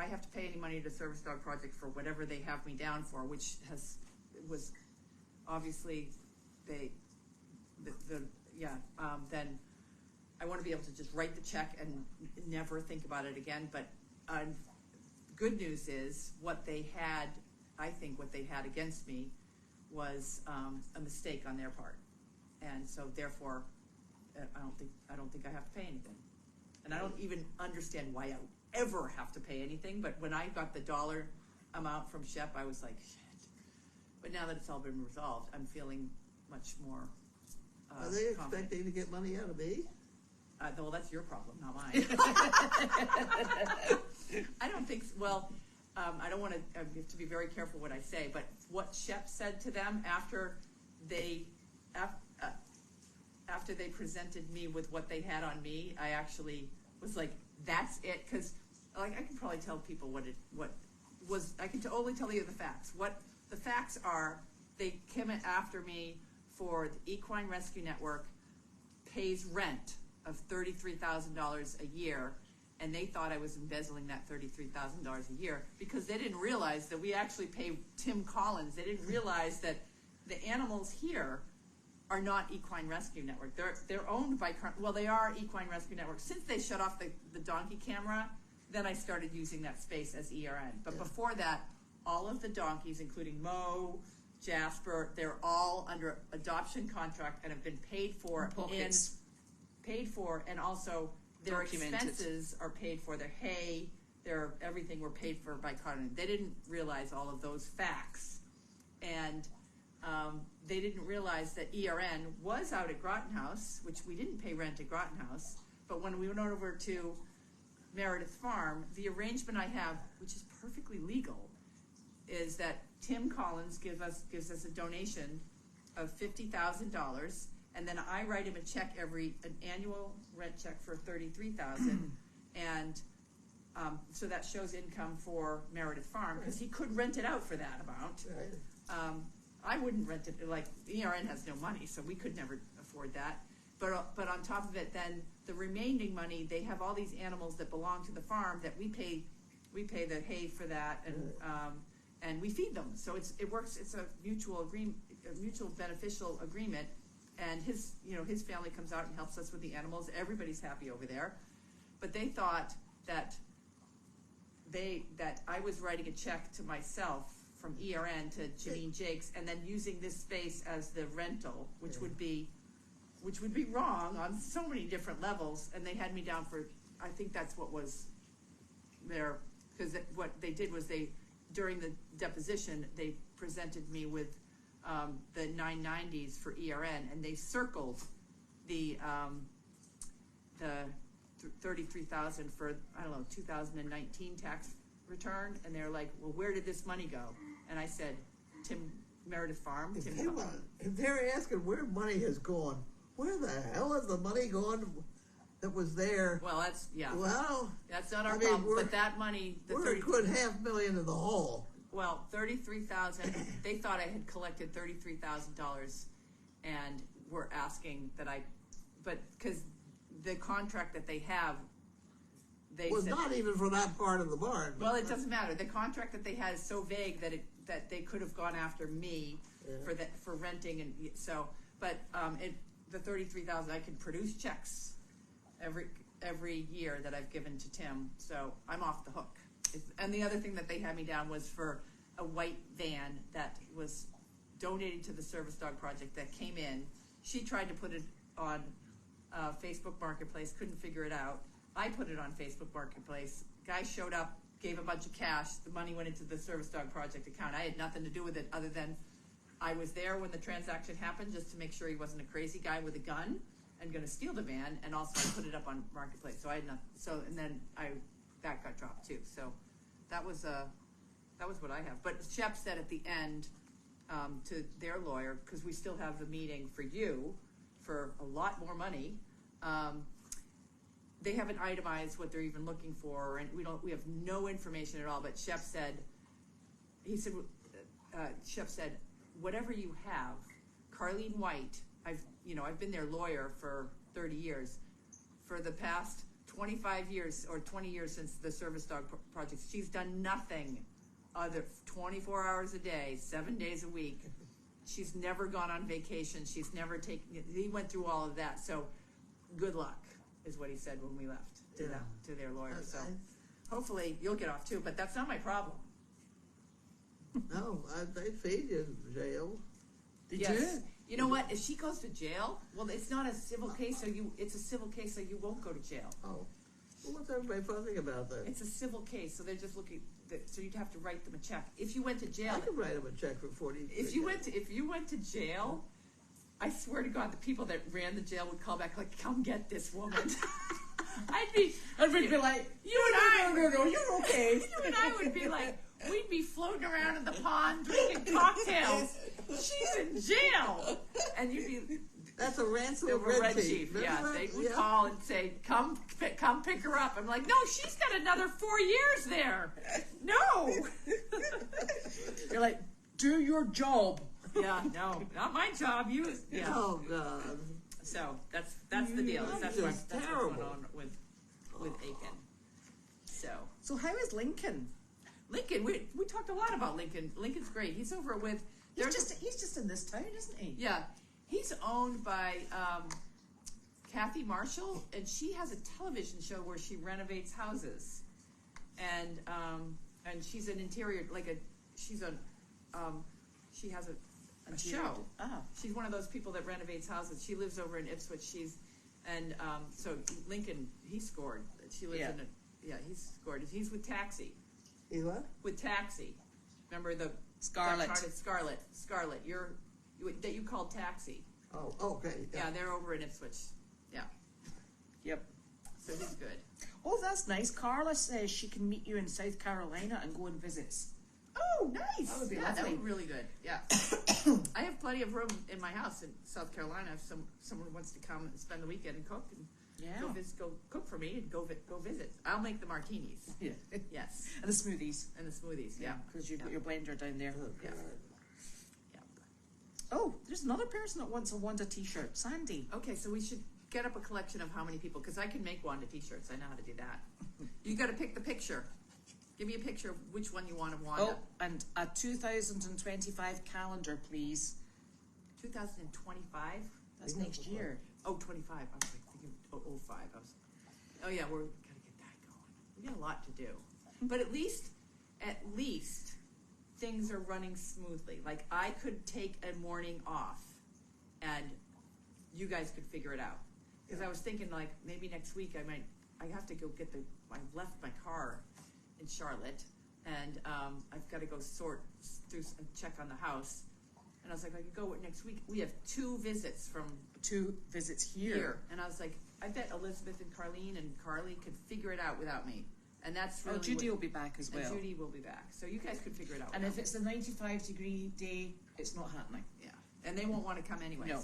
Speaker 3: have to pay any money to Service Dog Project for whatever they have me down for, which was obviously then I want to be able to just write the check and never think about it again. But good news is I think what they had against me was a mistake on their part, and so therefore I don't think I have to pay anything, and I don't even understand why I would ever have to pay anything. But when I got the dollar amount from Shep, I was like, shit. But now that it's all been resolved, I'm feeling much more.
Speaker 2: Are they
Speaker 3: confident.
Speaker 2: expecting to get money out of me?
Speaker 3: Well, that's your problem, not mine. I don't think. Well, I don't want to. I have to be very careful what I say. But what Shep said to them after they presented me with what they had on me, I actually was like, "That's it," because I can probably tell people what was. I can only tell you the facts. What the facts are: they came after me for the Equine Rescue Network pays rent of $33,000 a year, and they thought I was embezzling that $33,000 a year because they didn't realize that we actually pay Tim Collins. They didn't realize that the animals here are not Equine Rescue Network. They're owned by, they are Equine Rescue Network. Since they shut off the donkey camera, then I started using that space as ERN. But before that, all of the donkeys, including Mo, Jasper, they're all under adoption contract and have been paid for
Speaker 1: Pockets.
Speaker 3: and also their
Speaker 1: Documented.
Speaker 3: expenses are paid for. Their hay, their everything were paid for by Carlene. They didn't realize all of those facts, and they didn't realize that ERN was out at Groton House, which we didn't pay rent at Groton House, but when we went over to Meredith Farm, the arrangement I have, which is perfectly legal, is that Tim Collins gives us a donation of $50,000, and then I write him a check an annual rent check for $33,000, and so that shows income for Meredith Farm, because he could rent it out for that amount.
Speaker 2: Right.
Speaker 3: I wouldn't rent it, like, ERN has no money, so we could never afford that. But on top of it, then the remaining money, they have all these animals that belong to the farm that we pay the hay for that, and we feed them. So it works. It's a mutual beneficial agreement. And his family comes out and helps us with the animals. Everybody's happy over there. But they thought that I was writing a check to myself from ERN to Janine Jakes, and then using this space as the rental, which would be wrong on so many different levels. And they had me down for, I think that's what was there, because what they did was during the deposition, they presented me with the 990s for ERN, and they circled the 33,000 for, I don't know, 2019 tax return, and they're like, well, where did this money go? And I said, Meredith Farm.
Speaker 2: If they're asking where money has gone, where the hell has the money gone that was there?
Speaker 3: Well, that's, yeah.
Speaker 2: Well,
Speaker 3: that's not our problem, but that money,
Speaker 2: we're a good $500,000 in the hole.
Speaker 3: Well, $33,000, they thought I had collected $33,000, and were asking that but because the contract that they have, they
Speaker 2: was
Speaker 3: said,
Speaker 2: not even for that part of the barn.
Speaker 3: Well, it doesn't matter. The contract that they had is so vague that they could have gone after me for renting, and so. But the $33,000, I can produce checks every year that I've given to Tim, so I'm off the hook. And the other thing that they had me down was for a white van that was donated to the Service Dog Project that came in. She tried to put it on Facebook Marketplace, couldn't figure it out. I put it on Facebook Marketplace. Guy showed up, gave a bunch of cash. The money went into the Service Dog Project account. I had nothing to do with it other than I was there when the transaction happened just to make sure he wasn't a crazy guy with a gun and going to steal the van, and also I put it up on Marketplace. So I had nothing. So, and then that got dropped too. So that was what I have. But Shep said at the end to their lawyer, because we still have the meeting for you for a lot more money. They haven't itemized what they're even looking for, and we have no information at all. But Shep said, whatever you have, Carlene White, I've been their lawyer for 30 years. For the past 25 years or 20 years since the Service Dog Project, she's done nothing other 24 hours a day, 7 days a week. She's never gone on vacation. She's never taken. He went through all of that. So, good luck is what he said when we left to their lawyer. So, hopefully you'll get off too. But that's not my problem.
Speaker 2: No, they feed you in jail.
Speaker 1: Did
Speaker 3: Yes.
Speaker 1: you?
Speaker 3: You know what? If she goes to jail, well, it's not a civil case, it's a civil case, so you won't go to jail.
Speaker 2: Oh, well, what's everybody fussing about that?
Speaker 3: It's a civil case, so they're just looking. So you'd have to write them a check. If you went to jail,
Speaker 2: I could write them a check for 40.
Speaker 3: if you went to jail, I swear to God, the people that ran the jail would call back like, "Come get this woman." I'd be like, you and I,
Speaker 1: no, you're okay.
Speaker 3: you and I would be like, we'd be floating around in the pond drinking cocktails. She's in jail, and you'd be.
Speaker 2: That's a ransom
Speaker 3: The
Speaker 2: of
Speaker 3: Red Chief,
Speaker 2: Remember
Speaker 3: yeah,
Speaker 2: that?
Speaker 3: they would call and say, "Come pick her up." I'm like, "No, she's got another 4 years there." No.
Speaker 1: You're like, do your job.
Speaker 3: Yeah, no, not my job. Yeah.
Speaker 2: Oh God.
Speaker 3: So that's the deal. That's what's
Speaker 2: terrible.
Speaker 3: going on with Aiken.
Speaker 1: So how is Lincoln?
Speaker 3: Lincoln, we talked a lot about Lincoln. Lincoln's great. He's over with.
Speaker 1: He's just in this town, isn't he?
Speaker 3: Yeah, he's owned by Kathy Marshall, and she has a television show where she renovates houses, and she's an interior she has a show.
Speaker 1: Oh.
Speaker 3: She's one of those people that renovates houses. She lives over in Ipswich. So Lincoln, he scored. She lives in he scored. He's with Taxi.
Speaker 2: You what?
Speaker 3: With Taxi. Remember the
Speaker 1: Scarlett.
Speaker 3: Scarlett. that you called taxi.
Speaker 2: Oh, okay.
Speaker 3: Yeah, they're over in Ipswich. Yeah,
Speaker 1: Yep.
Speaker 3: so he's good.
Speaker 1: Oh, that's nice. Carla says she can meet you in South Carolina and go and visit.
Speaker 3: Oh, nice.
Speaker 1: That would be
Speaker 3: yeah, that
Speaker 1: lovely.
Speaker 3: would be really good. Yeah. I have plenty of room in my house in South Carolina if someone wants to come and spend the weekend and cook and
Speaker 1: Yeah.
Speaker 3: go cook for me and go visit. I'll make the martinis.
Speaker 1: Yeah.
Speaker 3: Yes.
Speaker 1: And the smoothies.
Speaker 3: And the smoothies. Yeah.
Speaker 1: Because you've got
Speaker 3: Yeah.
Speaker 1: your blender down there.
Speaker 2: Oh,
Speaker 3: Yeah.
Speaker 2: God.
Speaker 3: Yeah.
Speaker 1: Oh, there's another person that wants a Wanda t-shirt. Sandy.
Speaker 3: Okay, so we should get up a collection of how many people, because I can make Wanda t-shirts. I know how to do that. You got to pick the picture. Give me a picture of which one you want of Wanda.
Speaker 1: Oh, and a 2025 calendar, please.
Speaker 3: 2025?
Speaker 1: That's next year.
Speaker 3: Oh, 25. I was like thinking 05. Oh yeah, we're gotta get that going. We got a lot to do. But at least things are running smoothly. Like I could take a morning off and you guys could figure it out. Because I was thinking like maybe next week I have to go get I left my car in Charlotte and I've got to go sort through and check on the house. And I was like, I could go next week. We have 2 visits from
Speaker 1: 2 visits here.
Speaker 3: and I was like, I bet Elizabeth and Carlene and Carly could figure it out without me. And that's really
Speaker 1: Judy will be back as well.
Speaker 3: And Judy will be back. So you guys could figure it out.
Speaker 1: And
Speaker 3: without
Speaker 1: if it's a 95-degree day, it's not happening.
Speaker 3: me. Yeah. And they won't want to come anyways.
Speaker 1: No.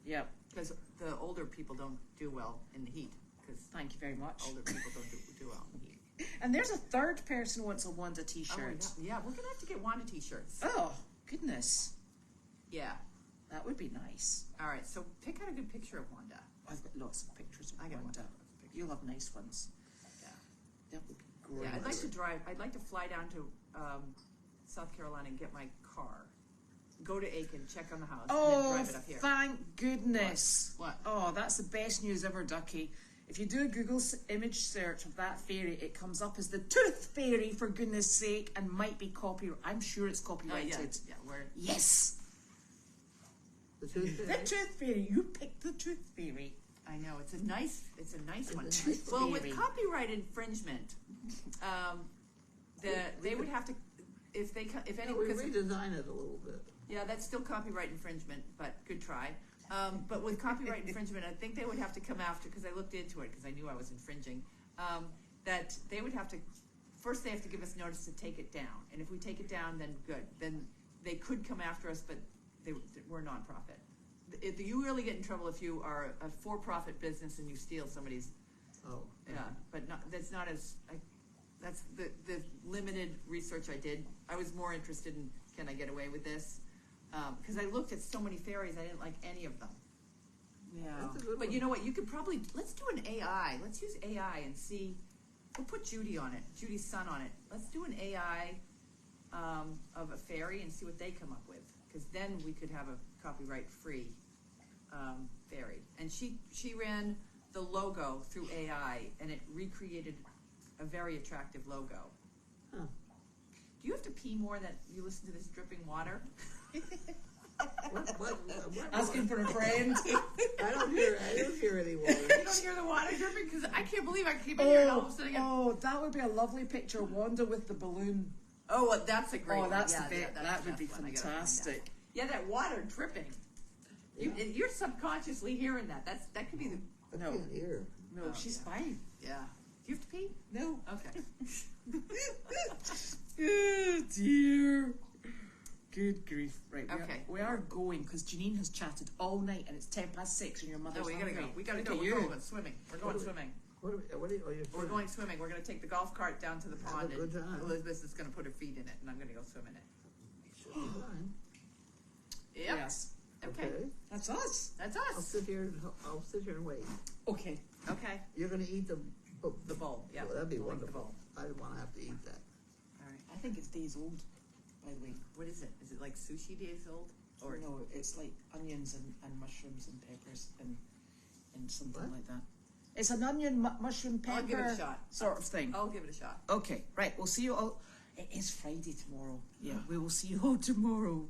Speaker 1: Yep.
Speaker 3: Because the older people don't do well in the heat. Because
Speaker 1: Thank you very much.
Speaker 3: older people don't do well in the heat.
Speaker 1: And there's a third person who wants a Wanda
Speaker 3: Oh,
Speaker 1: t-shirt.
Speaker 3: yeah, we're going to have to get Wanda t-shirts.
Speaker 1: Oh, goodness.
Speaker 3: Yeah.
Speaker 1: That would be nice.
Speaker 3: All right. So pick out a good picture of Wanda.
Speaker 1: I've got lots of pictures of
Speaker 3: I got
Speaker 1: Wanda.
Speaker 3: lots of pictures.
Speaker 1: You'll have nice ones.
Speaker 3: Yeah.
Speaker 1: That would be great.
Speaker 3: Yeah, I'd like to fly down to South Carolina and get my car. Go to Aiken, check on the house, and then
Speaker 1: Oh,
Speaker 3: drive it up here.
Speaker 1: thank goodness.
Speaker 3: What?
Speaker 1: Oh, that's the best news ever, Ducky. If you do a Google image search of that fairy, it comes up as the Tooth Fairy, for goodness sake, and might be copyrighted. I'm sure it's copyrighted.
Speaker 3: Yeah, we're
Speaker 1: Yes!
Speaker 2: The Tooth
Speaker 1: The
Speaker 2: Fairy?
Speaker 1: Tooth Fairy. You picked the Tooth Fairy.
Speaker 3: I know it's a nice one.
Speaker 2: It's a nice
Speaker 3: Well,
Speaker 1: one.
Speaker 3: with copyright infringement, they would have to if
Speaker 2: No,
Speaker 3: any
Speaker 2: we
Speaker 3: because
Speaker 2: redesign it a little bit.
Speaker 3: yeah, that's still copyright infringement, but good try. But with copyright infringement, I think they would have to come after, because I looked into it because I knew I was infringing. That they would have to first they have to give us notice to take it down, and if we take it down, then good. Then they could come after us, but we're a nonprofit. You really get in trouble if you are a for-profit business and you steal somebody's.
Speaker 2: Oh.
Speaker 3: Yeah, but that's not as. That's the limited research I did. I was more interested in can I get away with this? Because I looked at so many fairies, I didn't like any of them.
Speaker 1: Yeah.
Speaker 2: That's a good
Speaker 3: But
Speaker 2: one.
Speaker 3: you know what? You could probably let's do an AI. Let's use AI and see. We'll put Judy on it. Judy's son on it. Let's do an AI of a fairy and see what they come up with. Because then we could have a copyright-free fairy. And she ran the logo through AI, and it recreated a very attractive logo.
Speaker 2: Huh.
Speaker 3: Do you have to pee more that you listen to this dripping water?
Speaker 2: What?
Speaker 1: Asking for a friend.
Speaker 2: I don't hear any water.
Speaker 3: You don't hear the water dripping? Because I can't believe I keep hearing all of a sudden.
Speaker 1: Oh, that would be a lovely picture. Wanda with the balloon.
Speaker 3: Oh, well, that's a great one.
Speaker 1: Oh, that's
Speaker 3: Yeah,
Speaker 1: the bit.
Speaker 3: that's
Speaker 1: That
Speaker 3: the
Speaker 1: would be
Speaker 3: best one. I gotta find that.
Speaker 1: fantastic.
Speaker 3: Yeah, that water dripping. You're subconsciously hearing that. That could be the.
Speaker 2: I
Speaker 1: No.
Speaker 2: can't hear.
Speaker 1: No,
Speaker 3: Oh,
Speaker 1: she's
Speaker 3: yeah.
Speaker 1: fine.
Speaker 3: Yeah. Do you have to pee?
Speaker 1: No.
Speaker 3: Okay.
Speaker 1: Oh dear. Good grief. Right.
Speaker 3: Okay.
Speaker 1: We are going because Janine has chatted all night and it's 6:10 and your mother's
Speaker 3: No, we gotta go.
Speaker 1: hungry.
Speaker 3: We gotta
Speaker 1: Look
Speaker 3: go.
Speaker 1: at
Speaker 3: We're
Speaker 1: you.
Speaker 3: going swimming. We're going
Speaker 2: What do we-
Speaker 3: swimming.
Speaker 2: What are you,
Speaker 3: We're going swimming. We're gonna take the golf cart down to the
Speaker 2: Have a
Speaker 3: pond,
Speaker 2: good
Speaker 3: and
Speaker 2: time.
Speaker 3: Elizabeth is gonna put her feet in it, and I'm gonna go swim in it.
Speaker 2: Fine.
Speaker 3: Yep.
Speaker 1: Yes.
Speaker 3: Okay.
Speaker 1: That's us.
Speaker 3: That's
Speaker 2: I'll
Speaker 3: us.
Speaker 2: sit here and wait.
Speaker 1: Okay.
Speaker 3: Okay.
Speaker 2: You're gonna eat the
Speaker 3: bowl. Yeah.
Speaker 2: Well, that'd be
Speaker 3: We'll eat the
Speaker 2: wonderful.
Speaker 3: bowl.
Speaker 2: I don't want to have to eat that.
Speaker 3: All right.
Speaker 1: I think it's days old, by the way.
Speaker 3: What is it? Is it like sushi days old? Or
Speaker 1: no, it's like onions and mushrooms and peppers and something
Speaker 2: What?
Speaker 1: like that. It's an onion, mushroom, pepper
Speaker 3: I'll give it a shot.
Speaker 1: sort of thing.
Speaker 3: I'll give it a shot.
Speaker 1: Okay, right. We'll see you all. It is Friday tomorrow. Yeah, we will see you all tomorrow.